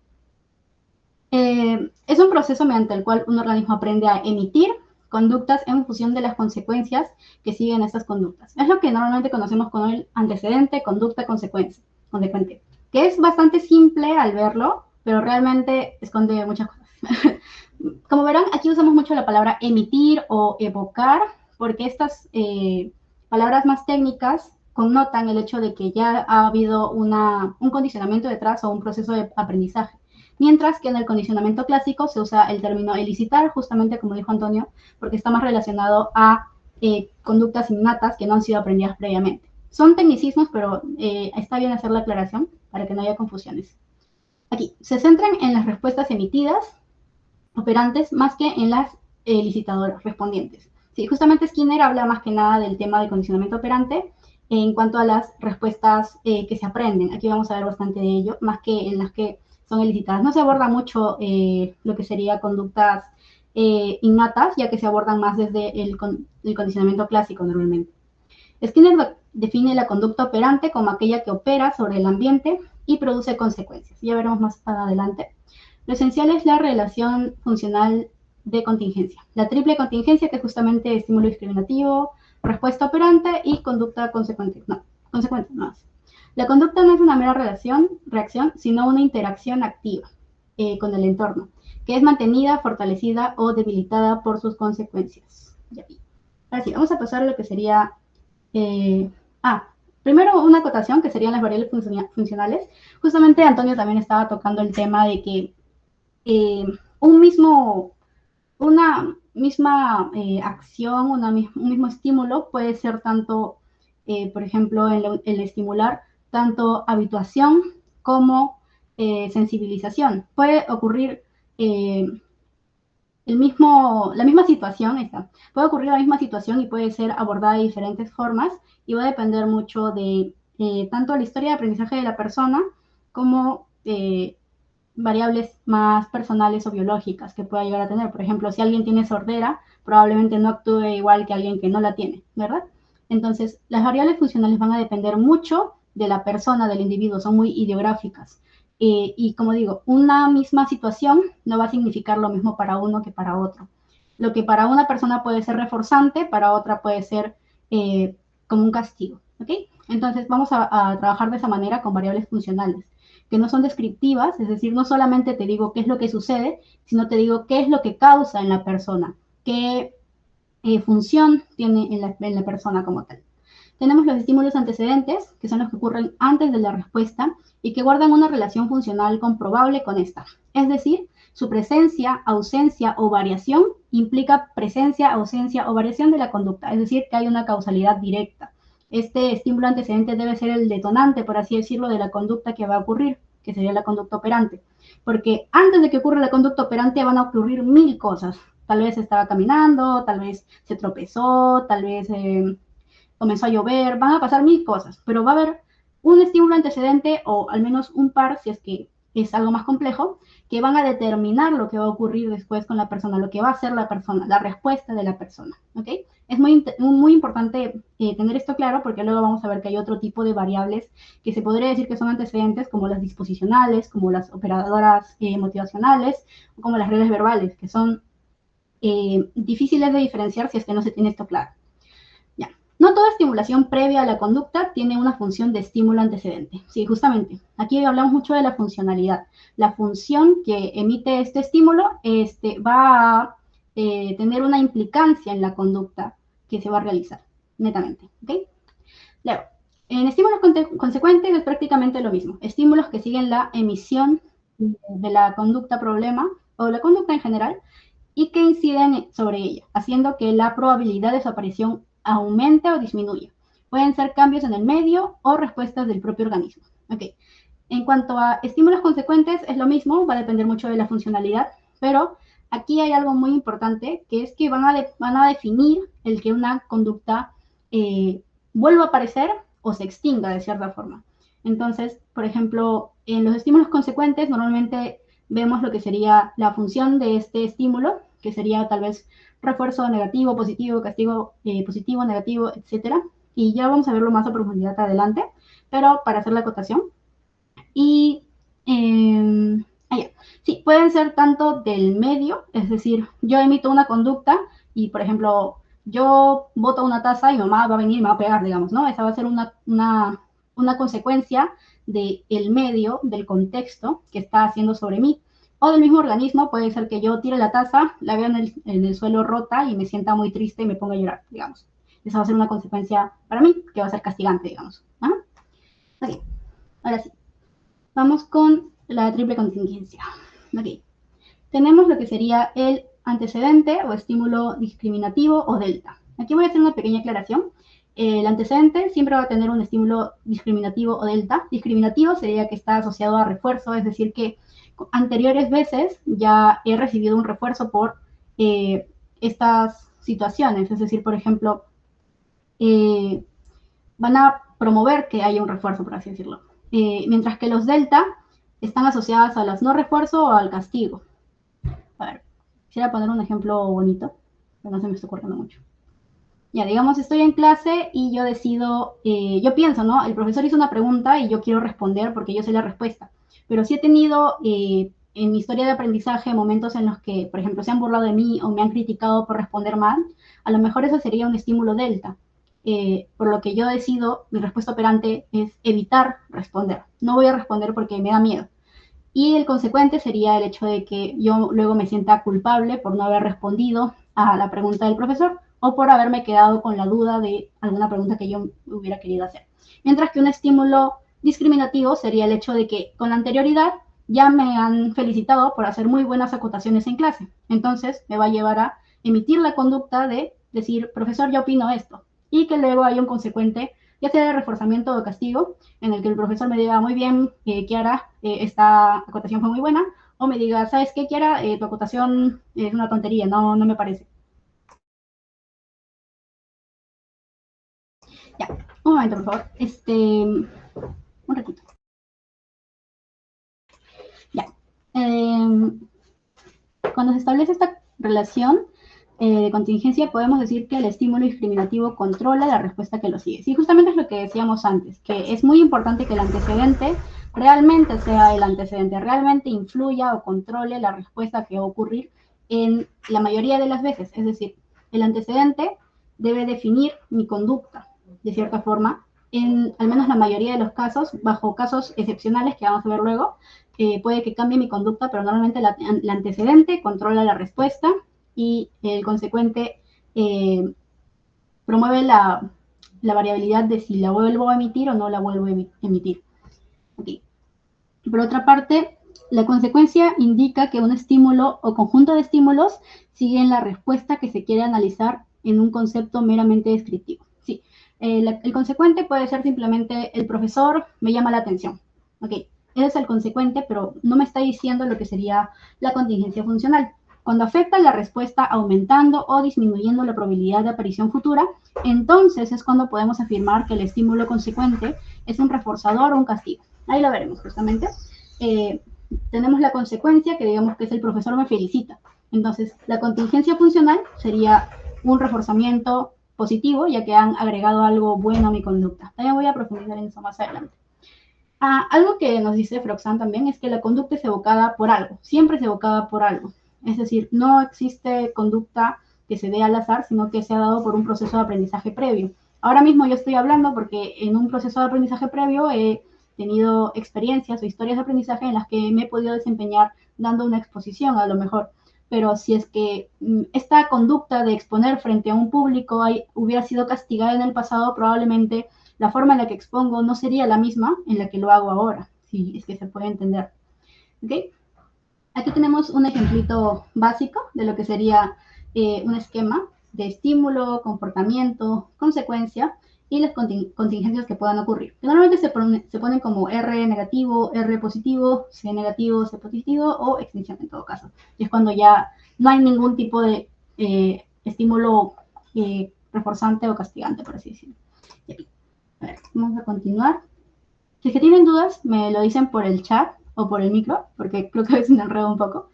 Es un proceso mediante el cual un organismo aprende a emitir conductas en función de las consecuencias que siguen estas conductas. Es lo que normalmente conocemos como el antecedente, conducta, consecuente, que es bastante simple al verlo, pero realmente esconde muchas cosas. Como verán, aquí usamos mucho la palabra emitir o evocar, porque estas palabras más técnicas connotan el hecho de que ya ha habido un condicionamiento detrás o un proceso de aprendizaje. Mientras que en el condicionamiento clásico se usa el término elicitar, justamente como dijo Antonio, porque está más relacionado a conductas innatas que no han sido aprendidas previamente. Son tecnicismos, pero está bien hacer la aclaración para que no haya confusiones. Aquí, se centran en las respuestas emitidas, operantes, más que en las elicitadoras respondientes. Sí, justamente Skinner habla más que nada del tema de condicionamiento operante en cuanto a las respuestas que se aprenden. Aquí vamos a ver bastante de ello, más que en las que son elicitadas. No se aborda mucho lo que sería conductas innatas, ya que se abordan más desde el condicionamiento clásico normalmente. Skinner define la conducta operante como aquella que opera sobre el ambiente y produce consecuencias. Ya veremos más adelante. Lo esencial es la relación funcional de contingencia. La triple contingencia, que es justamente estímulo discriminativo, respuesta operante y conducta consecuente. No más. La conducta no es una mera reacción, sino una interacción activa con el entorno, que es mantenida, fortalecida o debilitada por sus consecuencias. Ahora sí, vamos a pasar a lo que sería... primero una acotación, que serían las variables funcionales. Justamente Antonio también estaba tocando el tema de que una misma acción, un mismo estímulo puede ser tanto, por ejemplo, el estimular, tanto habituación como sensibilización. Puede ocurrir la misma situación, puede ocurrir la misma situación y puede ser abordada de diferentes formas y va a depender mucho de tanto la historia de aprendizaje de la persona como variables más personales o biológicas que pueda llegar a tener. Por ejemplo, si alguien tiene sordera, probablemente no actúe igual que alguien que no la tiene, ¿verdad? Entonces, las variables funcionales van a depender mucho de la persona, del individuo, son muy ideográficas. Y como digo, una misma situación no va a significar lo mismo para uno que para otro. Lo que para una persona puede ser reforzante, para otra puede ser como un castigo, ¿ok? Entonces, vamos a trabajar de esa manera con variables funcionales, que no son descriptivas, es decir, no solamente te digo qué es lo que sucede, sino te digo qué es lo que causa en la persona, qué función tiene en la persona como tal. Tenemos los estímulos antecedentes, que son los que ocurren antes de la respuesta y que guardan una relación funcional comprobable con esta. Es decir, su presencia, ausencia o variación implica presencia, ausencia o variación de la conducta, es decir, que hay una causalidad directa. Este estímulo antecedente debe ser el detonante, por así decirlo, de la conducta que va a ocurrir, que sería la conducta operante. Porque antes de que ocurra la conducta operante van a ocurrir 1000 cosas. Tal vez estaba caminando, tal vez se tropezó, tal vez comenzó a llover, van a pasar 1000 cosas, pero va a haber un estímulo antecedente o al menos un par, si es que es algo más complejo, que van a determinar lo que va a ocurrir después con la persona, lo que va a hacer la persona, la respuesta de la persona, ¿ok? Es muy importante tener esto claro porque luego vamos a ver que hay otro tipo de variables que se podría decir que son antecedentes, como las disposicionales, como las operadoras motivacionales, o como las redes verbales, que son difíciles de diferenciar si es que no se tiene esto claro. Ya. No toda estimulación previa a la conducta tiene una función de estímulo antecedente. Sí, justamente. Aquí hablamos mucho de la funcionalidad. La función que emite este estímulo va a tener una implicancia en la conducta que se va a realizar, netamente. ¿Okay? Luego, en estímulos consecuentes es prácticamente lo mismo. Estímulos que siguen la emisión de la conducta problema o la conducta en general y que inciden sobre ella, haciendo que la probabilidad de su aparición aumente o disminuya. Pueden ser cambios en el medio o respuestas del propio organismo. Okay. En cuanto a estímulos consecuentes, es lo mismo, va a depender mucho de la funcionalidad, pero aquí hay algo muy importante, que es que van a definir el que una conducta vuelva a aparecer o se extinga de cierta forma. Entonces, por ejemplo, en los estímulos consecuentes normalmente vemos lo que sería la función de este estímulo, que sería tal vez refuerzo negativo, positivo, castigo positivo, negativo, etc. Y ya vamos a verlo más a profundidad adelante, pero para hacer la acotación. Y sí, pueden ser tanto del medio, es decir, yo emito una conducta y, por ejemplo, yo boto una taza y mi mamá va a venir y me va a pegar, digamos, ¿no? Esa va a ser una consecuencia del medio, del contexto que está haciendo sobre mí. O del mismo organismo, puede ser que yo tire la taza, la vea en el suelo rota y me sienta muy triste y me ponga a llorar, digamos. Esa va a ser una consecuencia para mí, que va a ser castigante, digamos. ¿Ah? Ok, ahora sí. Vamos con la triple contingencia. Ok. Tenemos lo que sería el antecedente o estímulo discriminativo o delta. Aquí voy a hacer una pequeña aclaración. El antecedente siempre va a tener un estímulo discriminativo o delta. Discriminativo sería que está asociado a refuerzo, es decir, que anteriores veces ya he recibido un refuerzo por estas situaciones. Es decir, por ejemplo, van a promover que haya un refuerzo, por así decirlo. Mientras que los delta están asociadas a las no refuerzo o al castigo. A ver, quisiera poner un ejemplo bonito, pero no se me está ocurriendo mucho. Ya, digamos, estoy en clase y yo decido, yo pienso, ¿no? El profesor hizo una pregunta y yo quiero responder porque yo sé la respuesta. Pero si he tenido en mi historia de aprendizaje momentos en los que, por ejemplo, se han burlado de mí o me han criticado por responder mal, a lo mejor eso sería un estímulo delta. Por lo que yo decido, mi respuesta operante es evitar responder. No voy a responder porque me da miedo. Y el consecuente sería el hecho de que yo luego me sienta culpable por no haber respondido a la pregunta del profesor o por haberme quedado con la duda de alguna pregunta que yo hubiera querido hacer. Mientras que un estímulo discriminativo sería el hecho de que con anterioridad ya me han felicitado por hacer muy buenas acotaciones en clase. Entonces me va a llevar a emitir la conducta de decir, profesor, yo opino esto. Y que luego haya un consecuente, ya sea de reforzamiento o castigo, en el que el profesor me diga, muy bien, Kiara, esta acotación fue muy buena, o me diga, ¿sabes qué, Kiara? Tu acotación es una tontería, no me parece. Ya, un momento, por favor. Un ratito. Ya. Cuando se establece esta relación de contingencia, podemos decir que el estímulo discriminativo controla la respuesta que lo sigue. Sí, justamente es lo que decíamos antes, que es muy importante que el antecedente realmente sea el antecedente, realmente influya o controle la respuesta que va a ocurrir en la mayoría de las veces. Es decir, el antecedente debe definir mi conducta, de cierta forma, en al menos la mayoría de los casos, bajo casos excepcionales que vamos a ver luego, puede que cambie mi conducta, pero normalmente el antecedente controla la respuesta y el consecuente promueve la variabilidad de si la vuelvo a emitir o no la vuelvo a emitir. Okay. Por otra parte, la consecuencia indica que un estímulo o conjunto de estímulos siguen la respuesta que se quiere analizar en un concepto meramente descriptivo. Sí, el consecuente puede ser simplemente el profesor me llama la atención. Okay. Ese es el consecuente, pero no me está diciendo lo que sería la contingencia funcional. Cuando afecta la respuesta aumentando o disminuyendo la probabilidad de aparición futura, entonces es cuando podemos afirmar que el estímulo consecuente es un reforzador o un castigo. Ahí lo veremos justamente. Tenemos la consecuencia, que digamos que es el profesor me felicita. Entonces, la contingencia funcional sería un reforzamiento positivo, ya que han agregado algo bueno a mi conducta. También voy a profundizar en eso más adelante. Algo que nos dice Froxan también es que la conducta es evocada por algo, siempre es evocada por algo. Es decir, no existe conducta que se dé al azar, sino que se ha dado por un proceso de aprendizaje previo. Ahora mismo yo estoy hablando porque en un proceso de aprendizaje previo he tenido experiencias o historias de aprendizaje en las que me he podido desempeñar dando una exposición a lo mejor. Pero si es que esta conducta de exponer frente a un público hubiera sido castigada en el pasado, probablemente la forma en la que expongo no sería la misma en la que lo hago ahora, si es que se puede entender. ¿Okay? Aquí tenemos un ejemplito básico de lo que sería un esquema de estímulo, comportamiento, consecuencia y las contingencias que puedan ocurrir. Normalmente se ponen como R negativo, R positivo, C negativo, C positivo o extinción en todo caso. Y es cuando ya no hay ningún tipo de estímulo reforzante o castigante, por así decirlo. A ver, vamos a continuar. Si es que tienen dudas, me lo dicen por el chat o por el micro, porque creo que a veces me enredo un poco,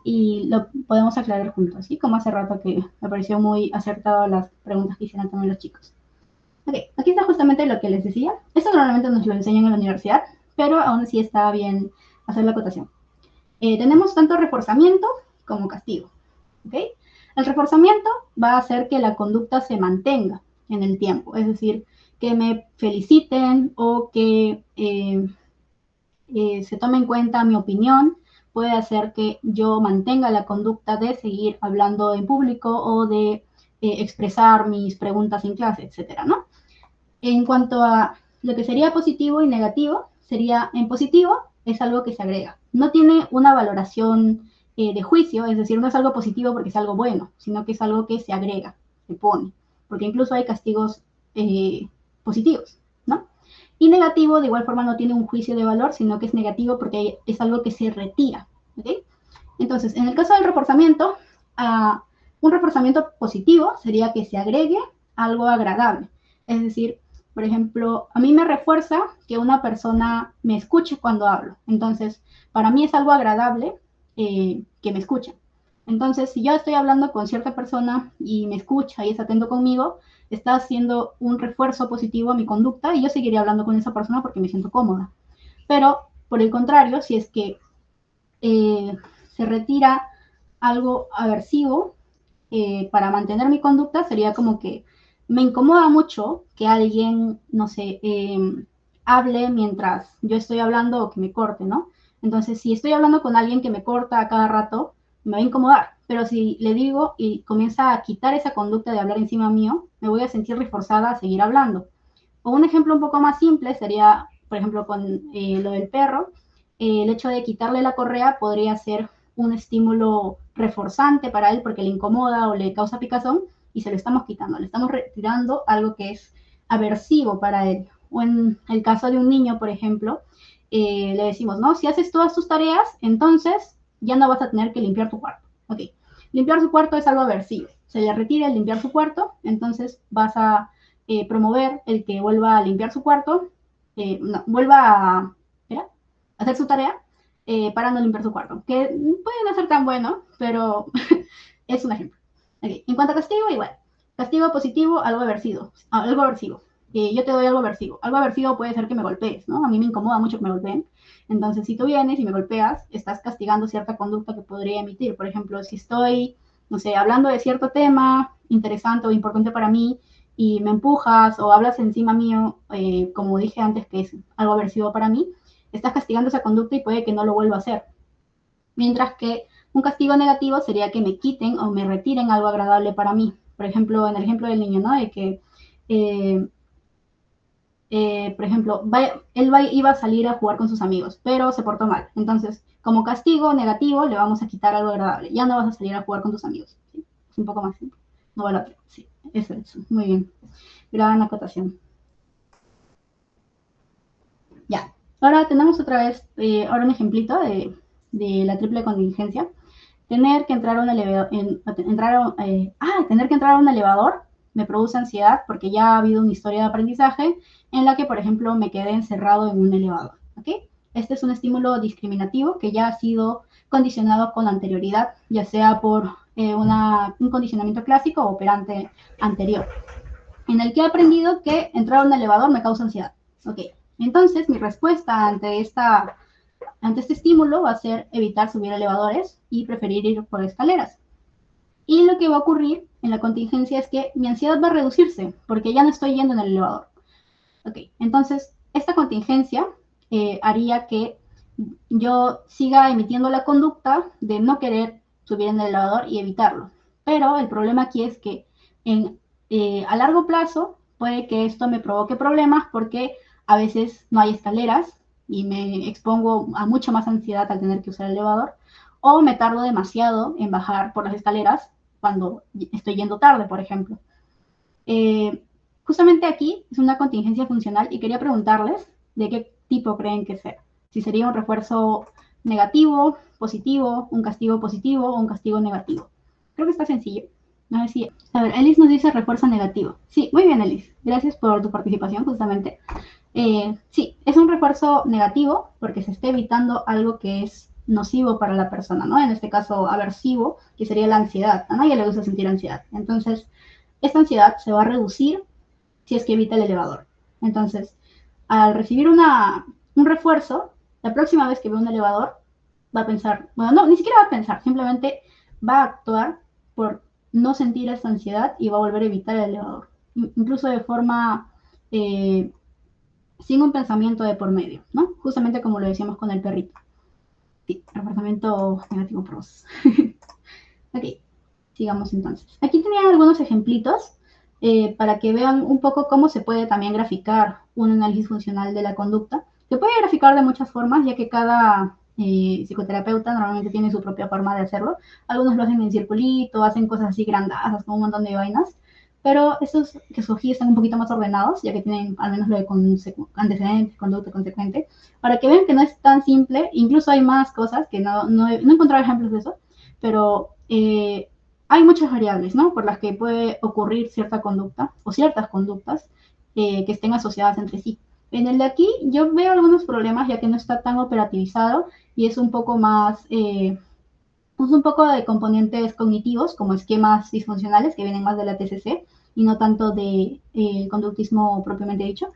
y lo podemos aclarar juntos, ¿sí? Como hace rato que me pareció muy acertado las preguntas que hicieron también los chicos. Ok, aquí está justamente lo que les decía. Esto normalmente nos lo enseñan en la universidad, pero aún así está bien hacer la acotación. Tenemos tanto reforzamiento como castigo, ¿ok? El reforzamiento va a hacer que la conducta se mantenga en el tiempo, es decir, que me feliciten o que se tome en cuenta mi opinión, puede hacer que yo mantenga la conducta de seguir hablando en público o de expresar mis preguntas en clase, etcétera, ¿no? En cuanto a lo que sería positivo y negativo, sería en positivo es algo que se agrega. No tiene una valoración de juicio, es decir, no es algo positivo porque es algo bueno, sino que es algo que se agrega, se pone, porque incluso hay castigos positivos, ¿no? Y negativo, de igual forma, no tiene un juicio de valor, sino que es negativo porque es algo que se retira, ¿ok? Entonces, en el caso del reforzamiento, un reforzamiento positivo sería que se agregue algo agradable, es decir, por ejemplo, a mí me refuerza que una persona me escuche cuando hablo. Entonces, para mí es algo agradable que me escuchen. Entonces, si yo estoy hablando con cierta persona y me escucha y es atento conmigo, está haciendo un refuerzo positivo a mi conducta y yo seguiré hablando con esa persona porque me siento cómoda. Pero, por el contrario, si es que se retira algo aversivo, para mantener mi conducta sería como que me incomoda mucho que alguien, no sé, hable mientras yo estoy hablando o que me corte, ¿no? Entonces, si estoy hablando con alguien que me corta a cada rato, me va a incomodar. Pero si le digo y comienza a quitar esa conducta de hablar encima mío, me voy a sentir reforzada a seguir hablando. O un ejemplo un poco más simple sería, por ejemplo, con lo del perro, el hecho de quitarle la correa podría ser un estímulo reforzante para él porque le incomoda o le causa picazón y se lo estamos quitando, le estamos retirando algo que es aversivo para él. O en el caso de un niño, por ejemplo, le decimos, no, si haces todas tus tareas, entonces ya no vas a tener que limpiar tu cuarto. Ok, limpiar su cuarto es algo aversivo, se le retira el limpiar su cuarto, entonces vas a promover el que vuelva a limpiar su cuarto, no, vuelva a hacer su tarea para no limpiar su cuarto, que puede no ser tan bueno, pero es un ejemplo. Okay. En cuanto a castigo, igual. Castigo positivo, algo aversivo. Algo aversivo. Yo te doy algo aversivo. Algo aversivo puede ser que me golpees, ¿no? A mí me incomoda mucho que me golpeen. Entonces, si tú vienes y me golpeas, estás castigando cierta conducta que podría emitir. Por ejemplo, si estoy, no sé, hablando de cierto tema interesante o importante para mí y me empujas o hablas encima mío, como dije antes, que es algo aversivo para mí, estás castigando esa conducta y puede que no lo vuelva a hacer. Mientras que un castigo negativo sería que me quiten o me retiren algo agradable para mí. Por ejemplo, en el ejemplo del niño, ¿no? De que, por ejemplo, él iba a salir a jugar con sus amigos, pero se portó mal. Entonces, como castigo negativo, le vamos a quitar algo agradable. Ya no vas a salir a jugar con tus amigos. ¿Sí? Es un poco más simple. No va a la otra. Sí, eso. Muy bien. Gran acotación. Ya. Ahora tenemos otra vez, ahora un ejemplito de la triple contingencia. Tener que entrar a un elevador, tener que entrar a un elevador me produce ansiedad porque ya ha habido una historia de aprendizaje en la que, por ejemplo, me quedé encerrado en un elevador. ¿Okay? Este es un estímulo discriminativo que ya ha sido condicionado con anterioridad, ya sea por un condicionamiento clásico o operante anterior, en el que he aprendido que entrar a un elevador me causa ansiedad. Okay. Entonces, mi respuesta ante este estímulo va a ser evitar subir elevadores y preferir ir por escaleras. Y lo que va a ocurrir en la contingencia es que mi ansiedad va a reducirse porque ya no estoy yendo en el elevador. Ok, entonces esta contingencia haría que yo siga emitiendo la conducta de no querer subir en el elevador y evitarlo. Pero el problema aquí es que a largo plazo puede que esto me provoque problemas porque a veces no hay escaleras y me expongo a mucha más ansiedad al tener que usar el elevador, o me tardo demasiado en bajar por las escaleras cuando estoy yendo tarde, por ejemplo. Justamente aquí es una contingencia funcional y quería preguntarles de qué tipo creen que sea. Si sería un refuerzo negativo, positivo, un castigo positivo o un castigo negativo. Creo que está sencillo. No sé si... A ver, Elis nos dice refuerzo negativo. Sí, muy bien, Elis. Gracias por tu participación, justamente. Sí, es un refuerzo negativo porque se está evitando algo que es nocivo para la persona, ¿no? En este caso, aversivo, que sería la ansiedad. A nadie le gusta sentir ansiedad. Entonces, esta ansiedad se va a reducir si es que evita el elevador. Entonces, al recibir un refuerzo, la próxima vez que ve un elevador, va a pensar, bueno, no, ni siquiera va a pensar, simplemente va a actuar por no sentir esta ansiedad y va a volver a evitar el elevador. Incluso de forma sin un pensamiento de por medio, ¿no? Justamente como lo decíamos con el perrito. Sí, refuerzamiento negativo por dos. Ok, sigamos entonces. Aquí tenía algunos ejemplitos para que vean un poco cómo se puede también graficar un análisis funcional de la conducta. Se puede graficar de muchas formas, ya que cada psicoterapeuta normalmente tiene su propia forma de hacerlo. Algunos lo hacen en circulito, hacen cosas así grandazas, con un montón de vainas. Pero estos que escogí están un poquito más ordenados, ya que tienen al menos lo de antecedentes, conducta consecuente, para que vean que no es tan simple. Incluso hay más cosas que no he encontrado ejemplos de eso, pero hay muchas variables, ¿no? Por las que puede ocurrir cierta conducta o ciertas conductas que estén asociadas entre sí. En el de aquí yo veo algunos problemas ya que no está tan operativizado y es un poco más, un poco de componentes cognitivos como esquemas disfuncionales que vienen más de la TCC y no tanto de conductismo propiamente dicho.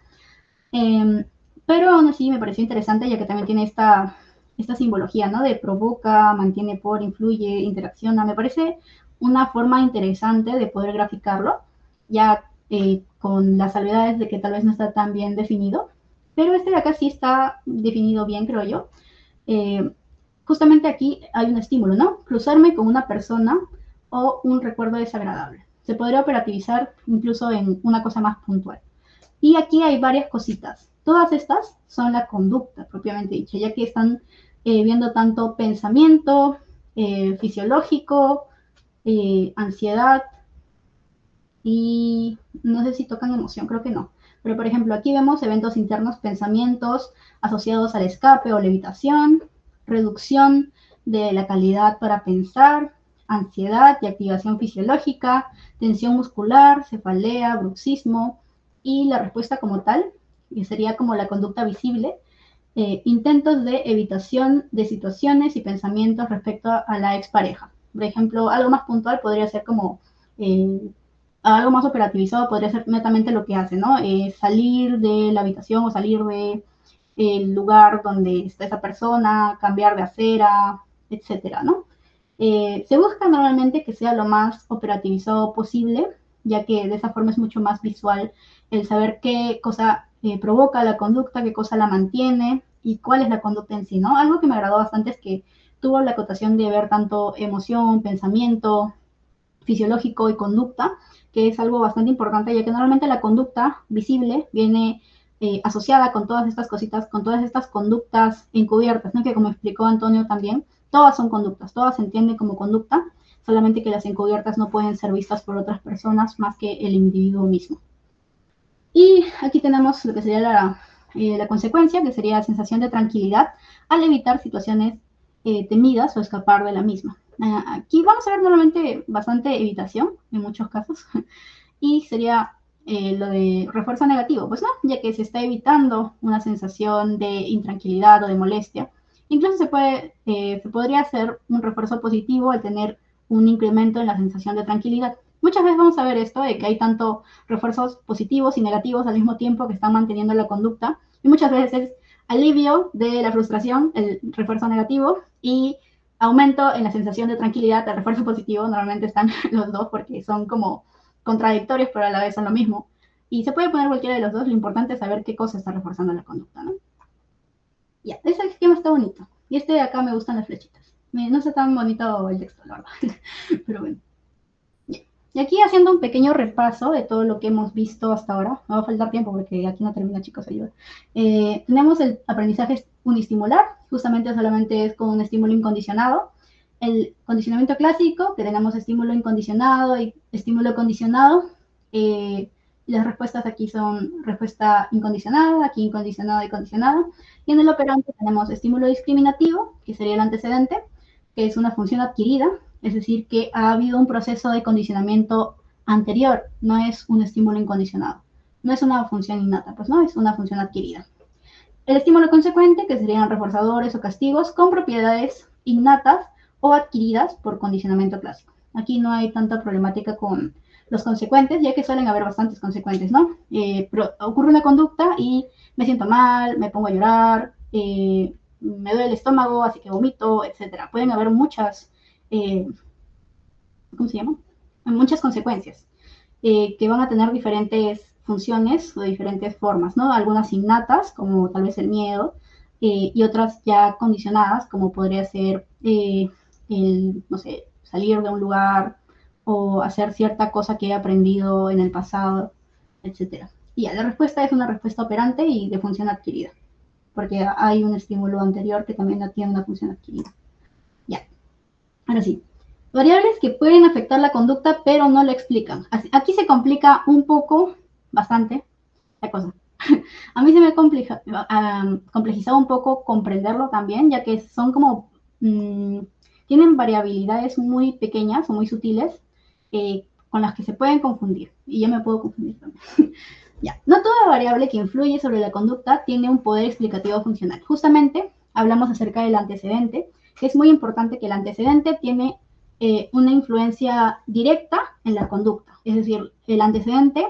Pero aún así me pareció interesante ya que también tiene esta simbología, ¿no? De provoca, mantiene por, influye, interacciona. Me parece una forma interesante de poder graficarlo, ya con las salvedades de que tal vez no está tan bien definido, pero este de acá sí está definido bien, creo yo. Justamente aquí hay un estímulo, ¿no? Cruzarme con una persona o un recuerdo desagradable. Se podría operativizar incluso en una cosa más puntual. Y aquí hay varias cositas. Todas estas son la conducta propiamente dicha, ya que están viendo tanto pensamiento, fisiológico, ansiedad y no sé si tocan emoción, creo que no. Pero por ejemplo, aquí vemos eventos internos, pensamientos asociados al escape o levitación, reducción de la calidad para pensar, ansiedad y activación fisiológica, tensión muscular, cefalea, bruxismo, y la respuesta como tal, que sería como la conducta visible, intentos de evitación de situaciones y pensamientos respecto a la expareja. Por ejemplo, algo más puntual podría ser como algo más operativizado, podría ser netamente lo que hace, ¿no? Salir de la habitación o salir de el lugar donde está esa persona, cambiar de acera, etcétera, ¿no? Se busca normalmente que sea lo más operativizado posible, ya que de esa forma es mucho más visual el saber qué cosa provoca la conducta, qué cosa la mantiene y cuál es la conducta en sí, ¿no? Algo que me agradó bastante es que tuvo la acotación de ver tanto emoción, pensamiento, fisiológico y conducta, que es algo bastante importante, ya que normalmente la conducta visible viene asociada con todas estas cositas, con todas estas conductas encubiertas, ¿no? Que como explicó Antonio también, todas son conductas, todas se entienden como conducta, solamente que las encubiertas no pueden ser vistas por otras personas más que el individuo mismo. Y aquí tenemos lo que sería la consecuencia, que sería la sensación de tranquilidad al evitar situaciones temidas o escapar de la misma. Aquí vamos a ver normalmente bastante evitación en muchos casos y sería lo de refuerzo negativo, pues no, ya que se está evitando una sensación de intranquilidad o de molestia. Incluso se podría hacer un refuerzo positivo al tener un incremento en la sensación de tranquilidad. Muchas veces vamos a ver esto de que hay tanto refuerzos positivos y negativos al mismo tiempo que están manteniendo la conducta y muchas veces alivio de la frustración, el refuerzo negativo, y aumento en la sensación de tranquilidad, el refuerzo positivo. Normalmente están los dos porque son como contradictorios, pero a la vez son lo mismo. Y se puede poner cualquiera de los dos, lo importante es saber qué cosa está reforzando la conducta, ¿no? Ya, ese esquema está bonito. Y este de acá me gustan las flechitas. No está tan bonito el texto, la verdad. Pero bueno. Y aquí haciendo un pequeño repaso de todo lo que hemos visto hasta ahora, me va a faltar tiempo porque aquí no termina, chicos, ayuda. Tenemos el aprendizaje unistimular, justamente solamente es con un estímulo incondicionado. el condicionamiento clásico, que tenemos estímulo incondicionado y estímulo condicionado. Las respuestas aquí son respuesta incondicionada, aquí incondicionada y condicionada. Y en el operante tenemos estímulo discriminativo, que sería el antecedente, que es una función adquirida, es decir, que ha habido un proceso de condicionamiento anterior, no es un estímulo incondicionado. No es una función innata, pues no, es una función adquirida. El estímulo consecuente, que serían reforzadores o castigos con propiedades innatas o adquiridas por condicionamiento clásico. Aquí no hay tanta problemática con los consecuentes, ya que suelen haber bastantes consecuentes, ¿no? Pero ocurre una conducta y me siento mal, me pongo a llorar, me duele el estómago, así que vomito, etc. Pueden haber muchas, ¿cómo se llama? Muchas consecuencias que van a tener diferentes funciones o diferentes formas, ¿no? Algunas innatas, como tal vez el miedo, y otras ya condicionadas, como podría ser el, no sé, salir de un lugar o hacer cierta cosa que he aprendido en el pasado, etcétera. Y ya, la respuesta es una respuesta operante y de función adquirida, porque hay un estímulo anterior que también no tiene una función adquirida. Ya, ahora sí. Variables que pueden afectar la conducta, pero no la explican. Aquí se complica un poco, bastante, la cosa. A mí se me ha complejizado un poco comprenderlo también, ya que son como, tienen variabilidades muy pequeñas o muy sutiles con las que se pueden confundir. Y yo me puedo confundir también. Ya, no toda variable que influye sobre la conducta tiene un poder explicativo funcional. Justamente hablamos acerca del antecedente, que es muy importante que el antecedente tiene una influencia directa en la conducta. Es decir, el antecedente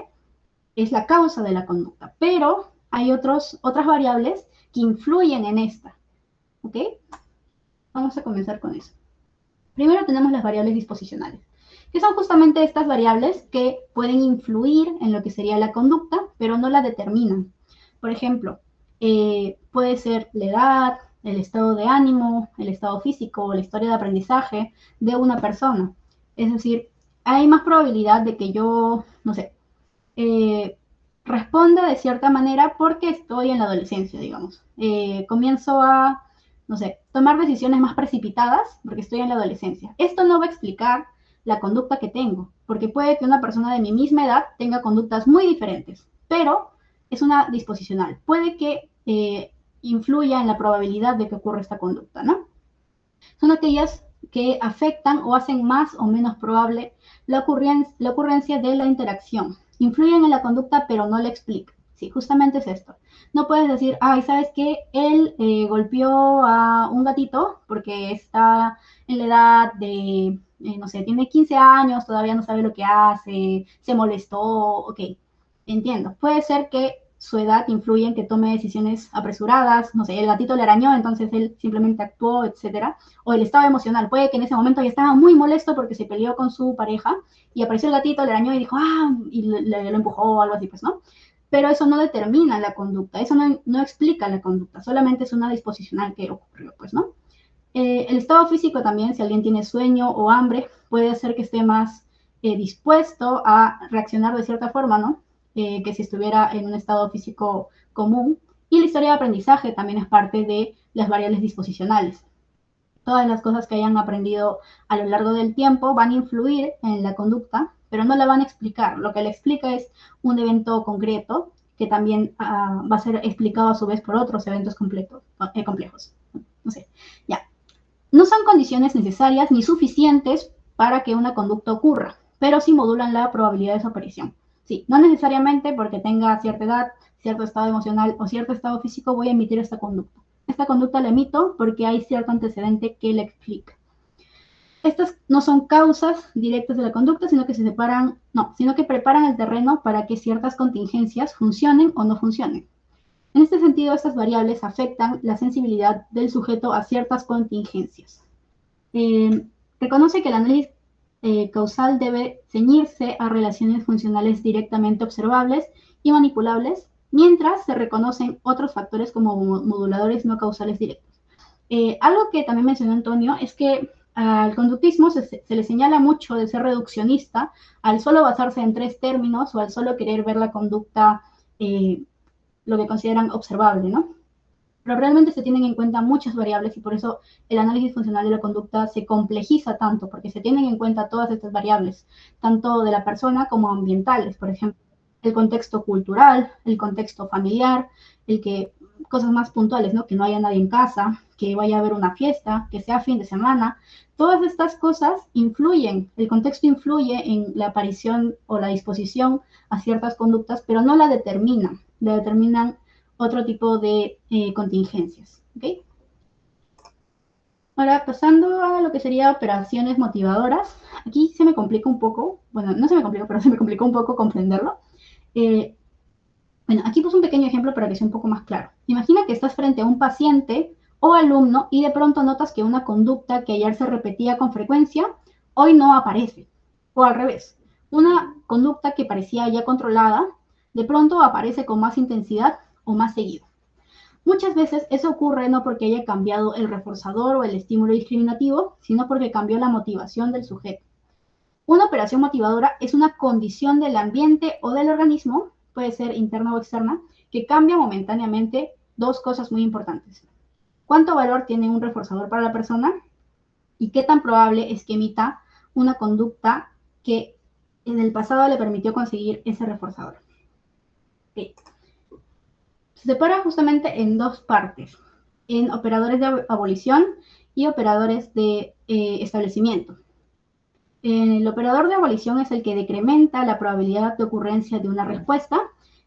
es la causa de la conducta, pero hay otras variables que influyen en esta. ¿Ok? Vamos a comenzar con eso. Primero tenemos las variables disposicionales, que son justamente estas variables que pueden influir en lo que sería la conducta, pero no la determinan. Por ejemplo, puede ser la edad, el estado de ánimo, el estado físico, la historia de aprendizaje de una persona. Es decir, hay más probabilidad de que yo, no sé, responda de cierta manera porque estoy en la adolescencia, digamos. Comienzo a, no sé, tomar decisiones más precipitadas porque estoy en la adolescencia. Esto no va a explicar la conducta que tengo, porque puede que una persona de mi misma edad tenga conductas muy diferentes, pero es una disposicional. Puede que influya en la probabilidad de que ocurra esta conducta, ¿no? Son aquellas que afectan o hacen más o menos probable la ocurrencia de la interacción. Influyen en la conducta, pero no la explican. Sí, justamente es esto. No puedes decir, ay, ¿sabes qué? Él golpeó a un gatito porque está en la edad de, no sé, tiene 15 años, todavía no sabe lo que hace, se molestó, ok, entiendo. Puede ser que su edad influye en que tome decisiones apresuradas, no sé, el gatito le arañó, entonces él simplemente actuó, etcétera. O el estado emocional, puede que en ese momento ya estaba muy molesto porque se peleó con su pareja y apareció el gatito, le arañó y dijo, y lo empujó o algo así, pues, ¿no? Pero eso no determina la conducta, eso no explica la conducta, solamente es una disposicional que ocurrió, pues, ¿no? El estado físico también, si alguien tiene sueño o hambre, puede hacer que esté más dispuesto a reaccionar de cierta forma, ¿no? Que si estuviera en un estado físico común. Y la historia de aprendizaje también es parte de las variables disposicionales. Todas las cosas que hayan aprendido a lo largo del tiempo van a influir en la conducta, pero no la van a explicar. Lo que le explica es un evento concreto que también va a ser explicado a su vez por otros eventos complejos. No sé, ya. No son condiciones necesarias ni suficientes para que una conducta ocurra, pero sí modulan la probabilidad de su aparición. Sí, no necesariamente porque tenga cierta edad, cierto estado emocional o cierto estado físico voy a emitir esta conducta. Esta conducta la emito porque hay cierto antecedente que la explica. Estas no son causas directas de la conducta, sino que preparan el terreno para que ciertas contingencias funcionen o no funcionen. En este sentido, estas variables afectan la sensibilidad del sujeto a ciertas contingencias. Reconoce que el análisis causal debe ceñirse a relaciones funcionales directamente observables y manipulables, mientras se reconocen otros factores como moduladores no causales directos. Algo que también mencionó Antonio es que al conductismo se le señala mucho de ser reduccionista al solo basarse en 3 términos o al solo querer ver la conducta lo que consideran observable, ¿no? pero realmente se tienen en cuenta muchas variables y por eso el análisis funcional de la conducta se complejiza tanto, porque se tienen en cuenta todas estas variables, tanto de la persona como ambientales, por ejemplo, el contexto cultural, el contexto familiar, cosas más puntuales, ¿no? Que no haya nadie en casa, que vaya a haber una fiesta, que sea fin de semana. Todas estas cosas influyen, el contexto influye en la aparición o la disposición a ciertas conductas, pero no la determinan otro tipo de contingencias. ¿Okay? Ahora, pasando a lo que sería operaciones motivadoras, aquí se me complica un poco, bueno, no se me complica, pero se me complicó un poco comprenderlo. Bueno, aquí puse un pequeño ejemplo para que sea un poco más claro. Imagina que estás frente a un paciente o alumno y de pronto notas que una conducta que ayer se repetía con frecuencia, hoy no aparece. O al revés, una conducta que parecía ya controlada, de pronto aparece con más intensidad o más seguido. Muchas veces eso ocurre no porque haya cambiado el reforzador o el estímulo discriminativo, sino porque cambió la motivación del sujeto. Una operación motivadora es una condición del ambiente o del organismo, puede ser interna o externa, que cambia momentáneamente dos cosas muy importantes. ¿Cuánto valor tiene un reforzador para la persona? ¿Y qué tan probable es que emita una conducta que en el pasado le permitió conseguir ese reforzador? Okay. Se separa justamente en dos partes, en operadores de abolición y operadores de establecimiento. El operador de abolición es el que decrementa la probabilidad de ocurrencia de una respuesta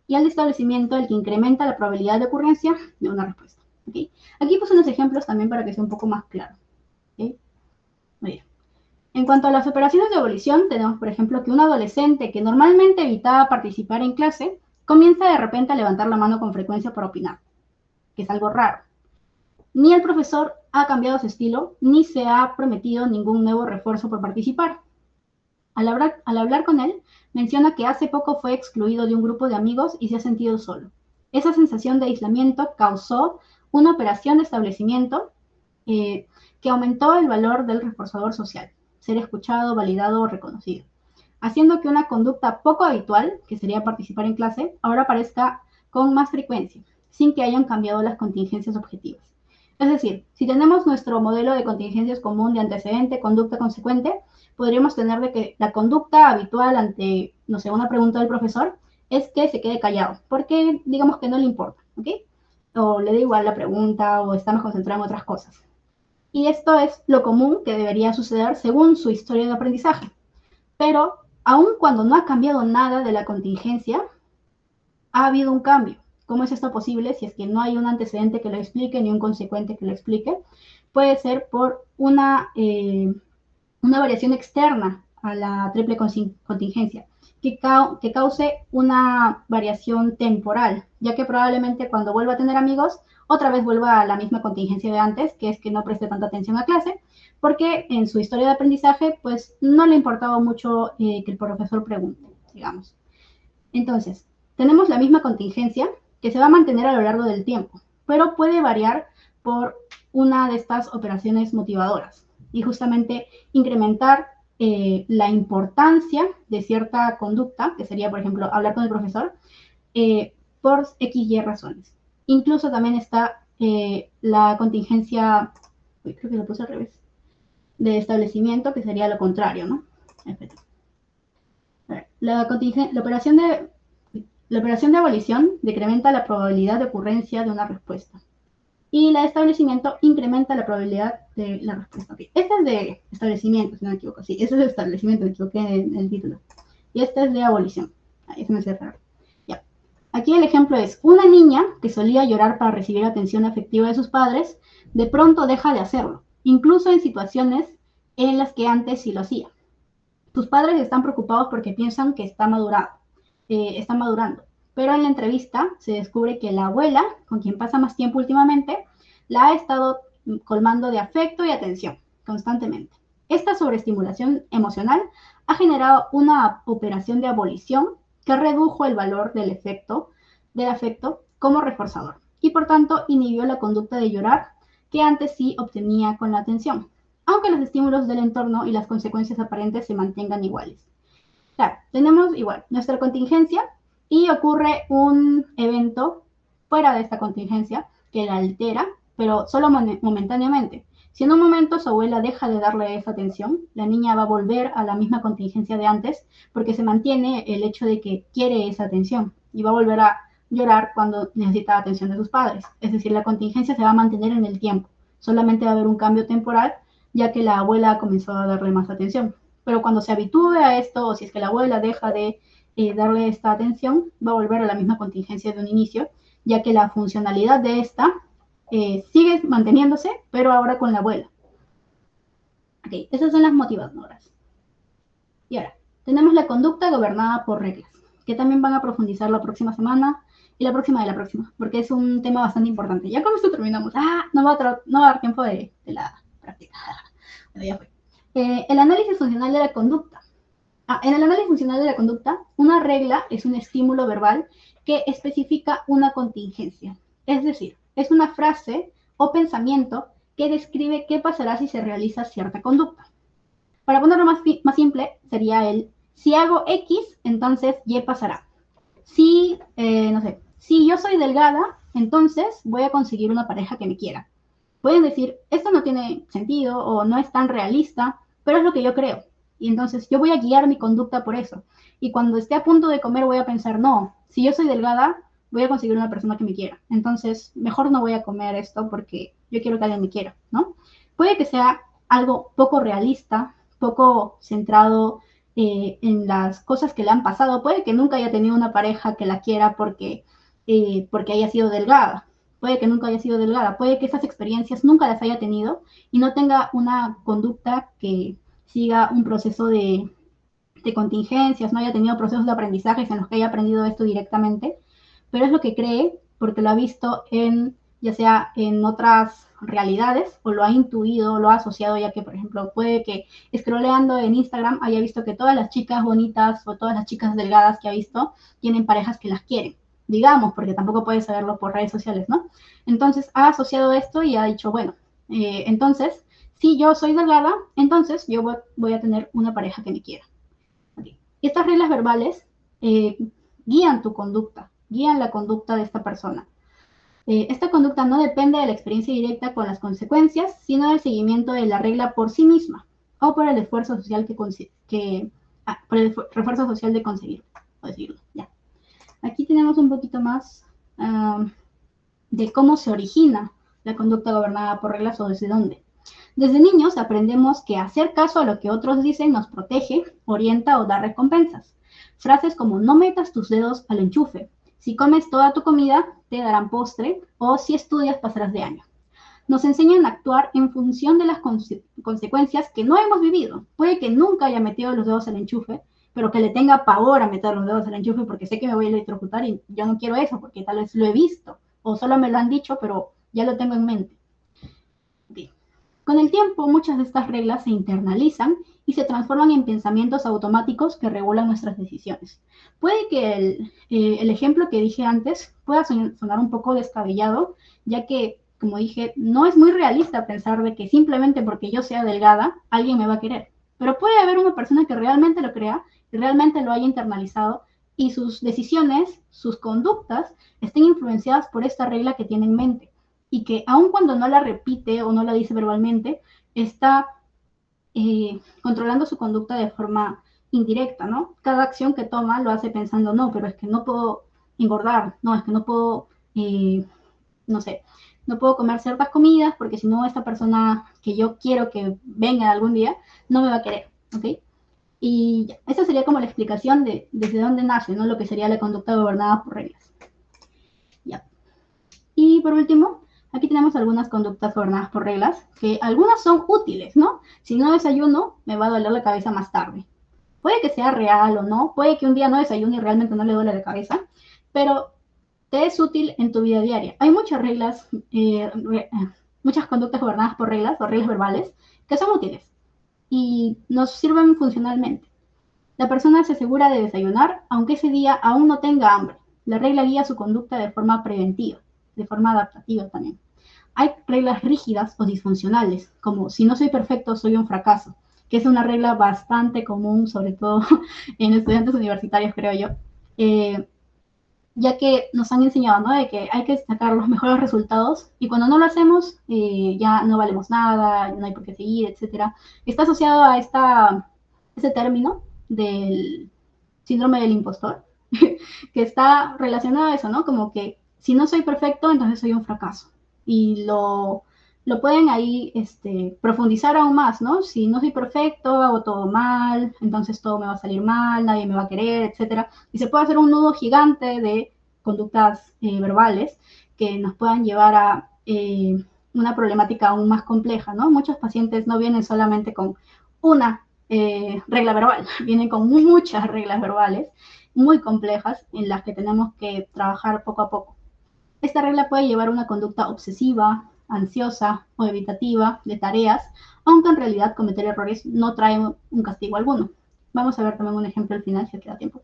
y el de establecimiento el que incrementa la probabilidad de ocurrencia de una respuesta. ¿Okay? Aquí puse unos ejemplos también para que sea un poco más claro. ¿Okay? Muy bien. En cuanto a las operaciones de abolición, tenemos, por ejemplo, que un adolescente que normalmente evitaba participar en clase comienza de repente a levantar la mano con frecuencia para opinar, que es algo raro. Ni el profesor ha cambiado su estilo, ni se ha prometido ningún nuevo refuerzo por participar. Al hablar con él, menciona que hace poco fue excluido de un grupo de amigos y se ha sentido solo. Esa sensación de aislamiento causó una operación de establecimiento que aumentó el valor del reforzador social, ser escuchado, validado o reconocido, haciendo que una conducta poco habitual, que sería participar en clase, ahora aparezca con más frecuencia, sin que hayan cambiado las contingencias objetivas. Es decir, si tenemos nuestro modelo de contingencias común de antecedente, conducta consecuente, podríamos tener de que la conducta habitual ante, no sé, una pregunta del profesor es que se quede callado, porque digamos que no le importa, ¿ok? O le da igual la pregunta o está más concentrado en otras cosas. Y esto es lo común que debería suceder según su historia de aprendizaje. Pero aun cuando no ha cambiado nada de la contingencia, ha habido un cambio. ¿Cómo es esto posible si es que no hay un antecedente que lo explique ni un consecuente que lo explique? Puede ser por una variación externa a la triple contingencia, que cause una variación temporal, ya que probablemente cuando vuelva a tener amigos, otra vez vuelva a la misma contingencia de antes, que es que no preste tanta atención a clase, porque en su historia de aprendizaje, pues no le importaba mucho que el profesor pregunte, digamos. Entonces, tenemos la misma contingencia que se va a mantener a lo largo del tiempo, pero puede variar por una de estas operaciones motivadoras y justamente incrementar la importancia de cierta conducta, que sería, por ejemplo, hablar con el profesor, por X y razones. Incluso también está la contingencia, creo que lo puse al revés, de establecimiento, que sería lo contrario, ¿no? La operación de abolición decrementa la probabilidad de ocurrencia de una respuesta. Y la de establecimiento incrementa la probabilidad de la respuesta. Okay. Esta es de establecimiento, si no me equivoco. Sí, ese es de establecimiento, me equivoqué en el título. Y esta es de abolición. Ahí se me hace raro. Ya. Aquí el ejemplo es, una niña que solía llorar para recibir atención afectiva de sus padres, de pronto deja de hacerlo, incluso en situaciones en las que antes sí lo hacía. Tus padres están preocupados porque piensan que está madurando. Pero en la entrevista se descubre que la abuela, con quien pasa más tiempo últimamente, la ha estado colmando de afecto y atención constantemente. Esta sobreestimulación emocional ha generado una operación de abolición que redujo el valor del afecto como reforzador y por tanto inhibió la conducta de llorar que antes sí obtenía con la atención, aunque los estímulos del entorno y las consecuencias aparentes se mantengan iguales. Claro, tenemos igual nuestra contingencia y ocurre un evento fuera de esta contingencia que la altera, pero solo momentáneamente. Si en un momento su abuela deja de darle esa atención, la niña va a volver a la misma contingencia de antes porque se mantiene el hecho de que quiere esa atención y va a volver a llorar cuando necesita atención de sus padres. Es decir, la contingencia se va a mantener en el tiempo. Solamente va a haber un cambio temporal ya que la abuela comenzó a darle más atención. Pero cuando se habitúe a esto, o si es que la abuela deja de darle esta atención, va a volver a la misma contingencia de un inicio, ya que la funcionalidad de esta sigue manteniéndose, pero ahora con la abuela. Ok, esas son las motivadoras. Y ahora, tenemos la conducta gobernada por reglas, que también van a profundizar la próxima semana y la próxima de la próxima, porque es un tema bastante importante. Ya con esto terminamos. No va a dar tiempo de la práctica. Bueno, ya fue. El análisis funcional de la conducta. En el análisis funcional de la conducta, una regla es un estímulo verbal que especifica una contingencia. Es decir, es una frase o pensamiento que describe qué pasará si se realiza cierta conducta. Para ponerlo más simple, sería si hago X, entonces Y pasará. No sé, si yo soy delgada, entonces voy a conseguir una pareja que me quiera. Pueden decir, esto no tiene sentido o no es tan realista, pero es lo que yo creo. Y entonces yo voy a guiar mi conducta por eso. Y cuando esté a punto de comer voy a pensar, no, si yo soy delgada, voy a conseguir una persona que me quiera. Entonces, mejor no voy a comer esto porque yo quiero que alguien me quiera, ¿no? Puede que sea algo poco realista, poco centrado en las cosas que le han pasado. Puede que nunca haya tenido una pareja que la quiera porque haya sido delgada. Puede que nunca haya sido delgada. Puede que esas experiencias nunca las haya tenido y no tenga una conducta que siga un proceso de contingencias, no haya tenido procesos de aprendizaje en los que haya aprendido esto directamente, pero es lo que cree porque lo ha visto ya sea en otras realidades o lo ha intuido, lo ha asociado, ya que, por ejemplo, puede que scrolleando en Instagram haya visto que todas las chicas bonitas o todas las chicas delgadas que ha visto tienen parejas que las quieren, digamos, porque tampoco puede saberlo por redes sociales, ¿no? Entonces ha asociado esto y ha dicho, bueno, entonces, si yo soy delgada, entonces yo voy a tener una pareja que me quiera. Okay. Estas reglas verbales guían tu conducta, guían la conducta de esta persona. Esta conducta no depende de la experiencia directa con las consecuencias, sino del seguimiento de la regla por sí misma o por el esfuerzo social por el refuerzo social de conseguirlo. Ya. Aquí tenemos un poquito más de cómo se origina la conducta gobernada por reglas o desde dónde. Desde niños aprendemos que hacer caso a lo que otros dicen nos protege, orienta o da recompensas. Frases como no metas tus dedos al enchufe, si comes toda tu comida te darán postre o si estudias pasarás de año. Nos enseñan a actuar en función de las consecuencias que no hemos vivido. Puede que nunca haya metido los dedos al enchufe, pero que le tenga pavor a meter los dedos al enchufe porque sé que me voy a electrocutar y yo no quiero eso porque tal vez lo he visto o solo me lo han dicho, pero ya lo tengo en mente. Bien. Con el tiempo, muchas de estas reglas se internalizan y se transforman en pensamientos automáticos que regulan nuestras decisiones. Puede que el ejemplo que dije antes pueda sonar un poco descabellado, ya que, como dije, no es muy realista pensar de que simplemente porque yo sea delgada, alguien me va a querer. Pero puede haber una persona que realmente lo crea, que realmente lo haya internalizado y sus decisiones, sus conductas, estén influenciadas por esta regla que tiene en mente. Y que aun cuando no la repite o no la dice verbalmente, está controlando su conducta de forma indirecta, ¿no? Cada acción que toma lo hace pensando, no, pero es que no puedo engordar, no, es que no puedo, no sé, no puedo comer ciertas comidas porque si no esta persona que yo quiero que venga algún día no me va a querer, ¿ok? Y esa sería como la explicación de desde dónde nace, ¿no? Lo que sería la conducta gobernada por reglas. Ya. Y por último, aquí tenemos algunas conductas gobernadas por reglas, que algunas son útiles, ¿no? Si no desayuno, me va a doler la cabeza más tarde. Puede que sea real o no, puede que un día no desayune y realmente no le duele la cabeza, pero te es útil en tu vida diaria. Hay muchas reglas, muchas conductas gobernadas por reglas o reglas verbales que son útiles y nos sirven funcionalmente. La persona se asegura de desayunar aunque ese día aún no tenga hambre. La regla guía su conducta de forma preventiva, de forma adaptativa también. Hay reglas rígidas o disfuncionales, como si no soy perfecto, soy un fracaso, que es una regla bastante común, sobre todo en estudiantes universitarios, creo yo. ya que nos han enseñado, ¿no? De que hay que sacar los mejores resultados y cuando no lo hacemos ya no valemos nada, no hay por qué seguir, etcétera. Está asociado a ese término del síndrome del impostor, que está relacionado a eso, ¿no? Como que si no soy perfecto, entonces soy un fracaso. Y lo pueden ahí profundizar aún más, ¿no? Si no soy perfecto, hago todo mal, entonces todo me va a salir mal, nadie me va a querer, etcétera. Y se puede hacer un nudo gigante de conductas verbales que nos puedan llevar a una problemática aún más compleja, ¿no? Muchos pacientes no vienen solamente con una regla verbal, vienen con muchas reglas verbales muy complejas en las que tenemos que trabajar poco a poco. Esta regla puede llevar a una conducta obsesiva, ansiosa o evitativa de tareas, aunque en realidad cometer errores no trae un castigo alguno. Vamos a ver también un ejemplo al final si queda tiempo.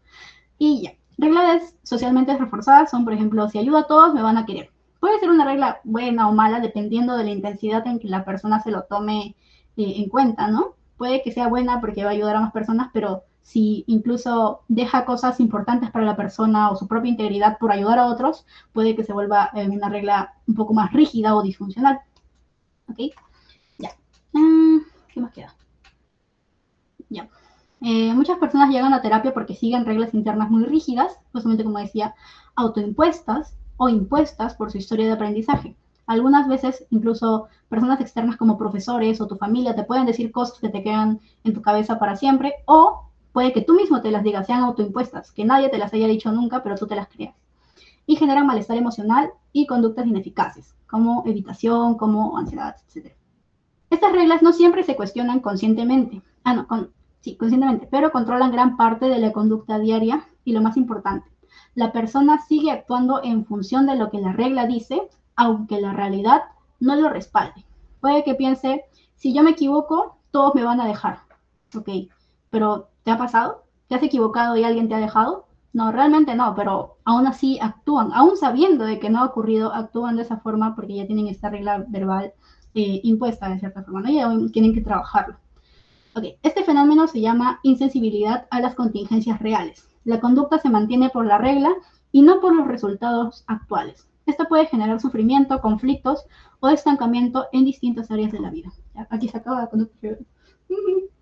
Y ya, reglas socialmente reforzadas son, por ejemplo, si ayudo a todos me van a querer. Puede ser una regla buena o mala dependiendo de la intensidad en que la persona se lo tome en cuenta, ¿no? Puede que sea buena porque va a ayudar a más personas, pero si incluso deja cosas importantes para la persona o su propia integridad por ayudar a otros, puede que se vuelva una regla un poco más rígida o disfuncional. ¿Ok? Ya. ¿Qué más queda? Ya. Muchas personas llegan a terapia porque siguen reglas internas muy rígidas, justamente como decía, autoimpuestas o impuestas por su historia de aprendizaje. Algunas veces incluso personas externas como profesores o tu familia te pueden decir cosas que te quedan en tu cabeza para siempre, o puede que tú mismo te las digas, sean autoimpuestas, que nadie te las haya dicho nunca, pero tú te las creas. Y generan malestar emocional y conductas ineficaces, como evitación, como ansiedad, etc. Estas reglas no siempre se cuestionan conscientemente. Sí, conscientemente, pero controlan gran parte de la conducta diaria y lo más importante, la persona sigue actuando en función de lo que la regla dice, aunque la realidad no lo respalde. Puede que piense, si yo me equivoco, todos me van a dejar. Ok, pero ¿te ha pasado? ¿Te has equivocado y alguien te ha dejado? No, realmente no, pero aún así actúan, aún sabiendo de que no ha ocurrido, actúan de esa forma porque ya tienen esta regla verbal impuesta de cierta forma, ¿no? Y aún tienen que trabajarlo. Okay. Este fenómeno se llama insensibilidad a las contingencias reales. La conducta se mantiene por la regla y no por los resultados actuales. Esto puede generar sufrimiento, conflictos o estancamiento en distintas áreas de la vida. Aquí se acaba la conducta.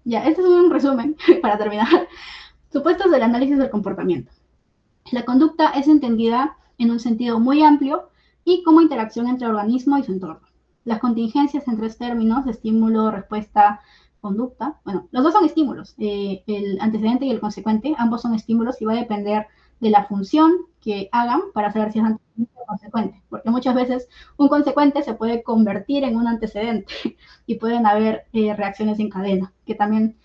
Ya, este es un resumen para terminar. Supuestos del análisis del comportamiento. La conducta es entendida en un sentido muy amplio y como interacción entre organismo y su entorno. Las contingencias en tres términos, estímulo, respuesta, conducta, bueno, los dos son estímulos, el antecedente y el consecuente, ambos son estímulos y va a depender de la función que hagan para saber si es antecedente o consecuente, porque muchas veces un consecuente se puede convertir en un antecedente y pueden haber reacciones en cadena, que también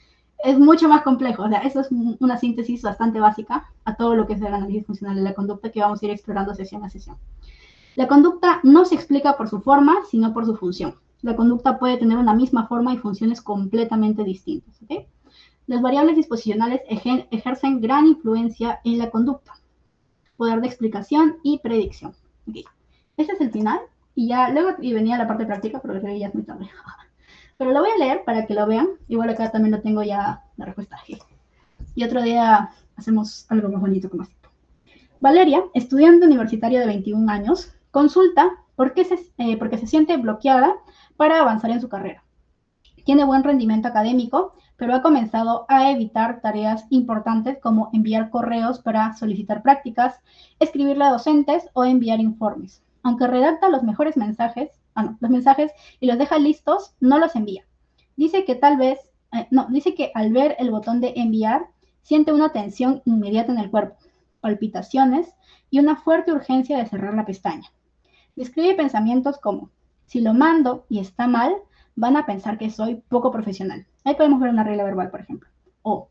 es mucho más complejo. O sea, eso es una síntesis bastante básica a todo lo que es el análisis funcional de la conducta que vamos a ir explorando sesión a sesión. La conducta no se explica por su forma, sino por su función. La conducta puede tener una misma forma y funciones completamente distintas. ¿Okay? Las variables disposicionales ejercen gran influencia en la conducta. Poder de explicación y predicción. Okay. Este es el final. Y ya luego venía la parte práctica, pero creo que ya es muy tarde. Pero lo voy a leer para que lo vean. Igual acá también lo tengo ya la respuesta. Y otro día hacemos algo más bonito como esto. Valeria, estudiante universitaria de 21 años, consulta porque se siente bloqueada para avanzar en su carrera. Tiene buen rendimiento académico, pero ha comenzado a evitar tareas importantes como enviar correos para solicitar prácticas, escribirle a docentes o enviar informes. Aunque redacta los mejores mensajes, los mensajes y los deja listos, no los envía. Dice que dice que al ver el botón de enviar, siente una tensión inmediata en el cuerpo, palpitaciones y una fuerte urgencia de cerrar la pestaña. Describe pensamientos como, si lo mando y está mal, van a pensar que soy poco profesional. Ahí podemos ver una regla verbal, por ejemplo. O,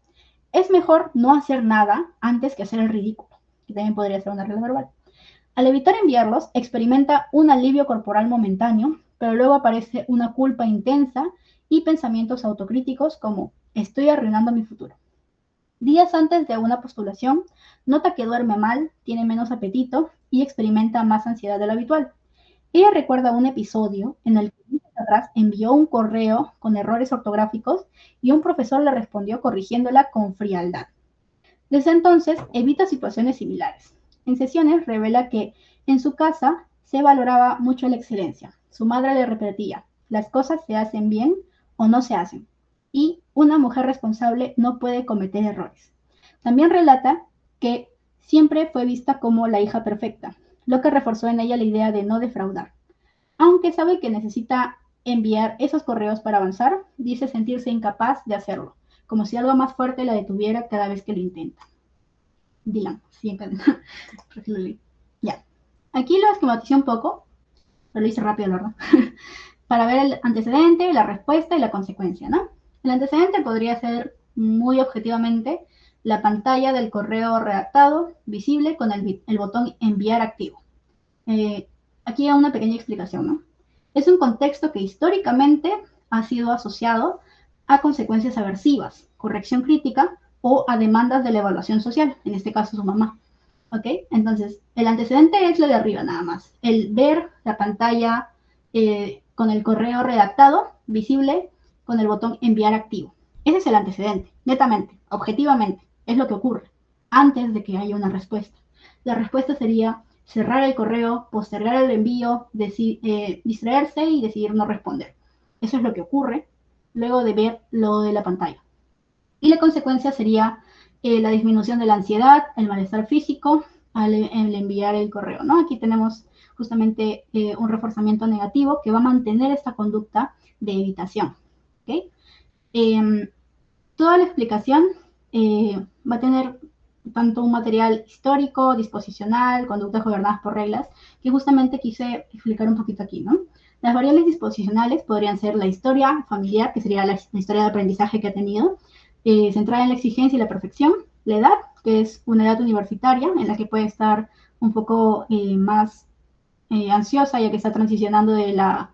es mejor no hacer nada antes que hacer el ridículo, que también podría ser una regla verbal. Al evitar enviarlos, experimenta un alivio corporal momentáneo, pero luego aparece una culpa intensa y pensamientos autocríticos como, estoy arruinando mi futuro. Días antes de una postulación, nota que duerme mal, tiene menos apetito y experimenta más ansiedad de lo habitual. Ella recuerda un episodio en el que días atrás envió un correo con errores ortográficos y un profesor le respondió corrigiéndola con frialdad. Desde entonces evita situaciones similares. En sesiones revela que en su casa se valoraba mucho la excelencia. Su madre le repetía, las cosas se hacen bien o no se hacen. Y una mujer responsable no puede cometer errores. También relata que siempre fue vista como la hija perfecta, lo que reforzó en ella la idea de no defraudar. Aunque sabe que necesita enviar esos correos para avanzar, dice sentirse incapaz de hacerlo, como si algo más fuerte la detuviera cada vez que lo intenta. Dylan, sí, porque lo leí. Ya. Aquí lo esquematicé un poco, pero lo hice rápido, la verdad, para ver el antecedente, la respuesta y la consecuencia, ¿no? El antecedente podría ser muy objetivamente la pantalla del correo redactado visible con el botón enviar activo. Aquí hay una pequeña explicación, ¿no? Es un contexto que históricamente ha sido asociado a consecuencias aversivas, corrección crítica o a demandas de la evaluación social, en este caso su mamá. ¿Ok? Entonces, el antecedente es lo de arriba nada más. El ver la pantalla con el correo redactado, visible, con el botón enviar activo. Ese es el antecedente, netamente, objetivamente. Es lo que ocurre antes de que haya una respuesta. La respuesta sería cerrar el correo, postergar el envío, distraerse y decidir no responder. Eso es lo que ocurre luego de ver lo de la pantalla. Y la consecuencia sería la disminución de la ansiedad, el malestar físico al enviar el correo, ¿no? Aquí tenemos justamente un reforzamiento negativo que va a mantener esta conducta de evitación. ¿Okay? Toda la explicación va a tener tanto un material histórico, disposicional, conductas gobernadas por reglas, que justamente quise explicar un poquito aquí, ¿no? Las variables disposicionales podrían ser la historia familiar, que sería la historia de aprendizaje que ha tenido, centrada en la exigencia y la perfección, la edad, que es una edad universitaria, en la que puede estar un poco más ansiosa, ya que está transicionando de la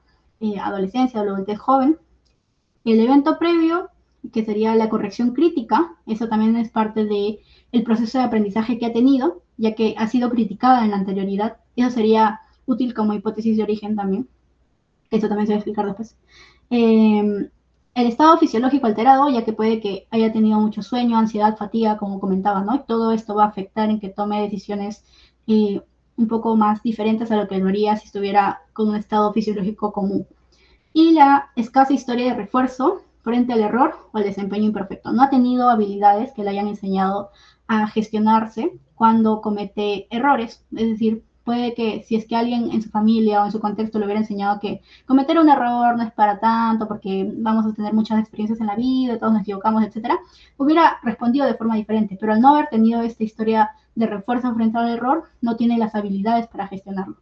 adolescencia a la adultez joven. El evento previo, que sería la corrección crítica, eso también es parte del proceso de aprendizaje que ha tenido, ya que ha sido criticada en la anterioridad. Eso sería útil como hipótesis de origen también. Eso también se va a explicar después. El estado fisiológico alterado, ya que puede que haya tenido mucho sueño, ansiedad, fatiga, como comentaba, ¿no? Y todo esto va a afectar en que tome decisiones un poco más diferentes a lo que lo haría si estuviera con un estado fisiológico común. Y la escasa historia de refuerzo frente al error o al desempeño imperfecto. No ha tenido habilidades que le hayan enseñado a gestionarse cuando comete errores. Es decir, puede que si es que alguien en su familia o en su contexto le hubiera enseñado que cometer un error no es para tanto porque vamos a tener muchas experiencias en la vida, todos nos equivocamos, etcétera, hubiera respondido de forma diferente. Pero al no haber tenido esta historia de refuerzo frente al error, no tiene las habilidades para gestionarlo.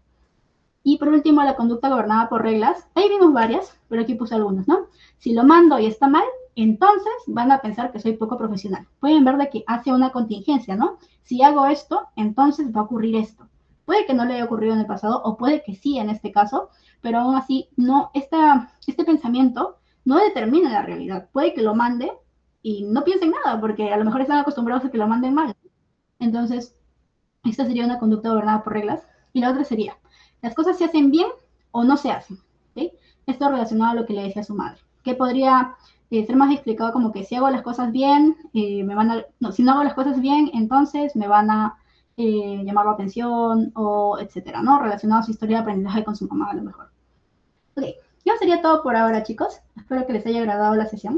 Y por último, la conducta gobernada por reglas. Ahí vimos varias, pero aquí puse algunas, ¿no? Si lo mando y está mal, entonces van a pensar que soy poco profesional. Pueden ver de que hace una contingencia, ¿no? Si hago esto, entonces va a ocurrir esto. Puede que no le haya ocurrido en el pasado, o puede que sí en este caso, pero aún así, no, este pensamiento no determina la realidad. Puede que lo mande y no piensen nada, porque a lo mejor están acostumbrados a que lo manden mal. Entonces, esta sería una conducta gobernada por reglas. Y la otra sería, las cosas se hacen bien o no se hacen. ¿Sí? Esto relacionado a lo que le decía a su madre, que podría ser más explicado como que si hago las cosas bien, si no hago las cosas bien, entonces me van a llamar la atención o etcétera, ¿no? Relacionado a su historia de aprendizaje con su mamá a lo mejor. Ok, ya sería todo por ahora, chicos. Espero que les haya agradado la sesión.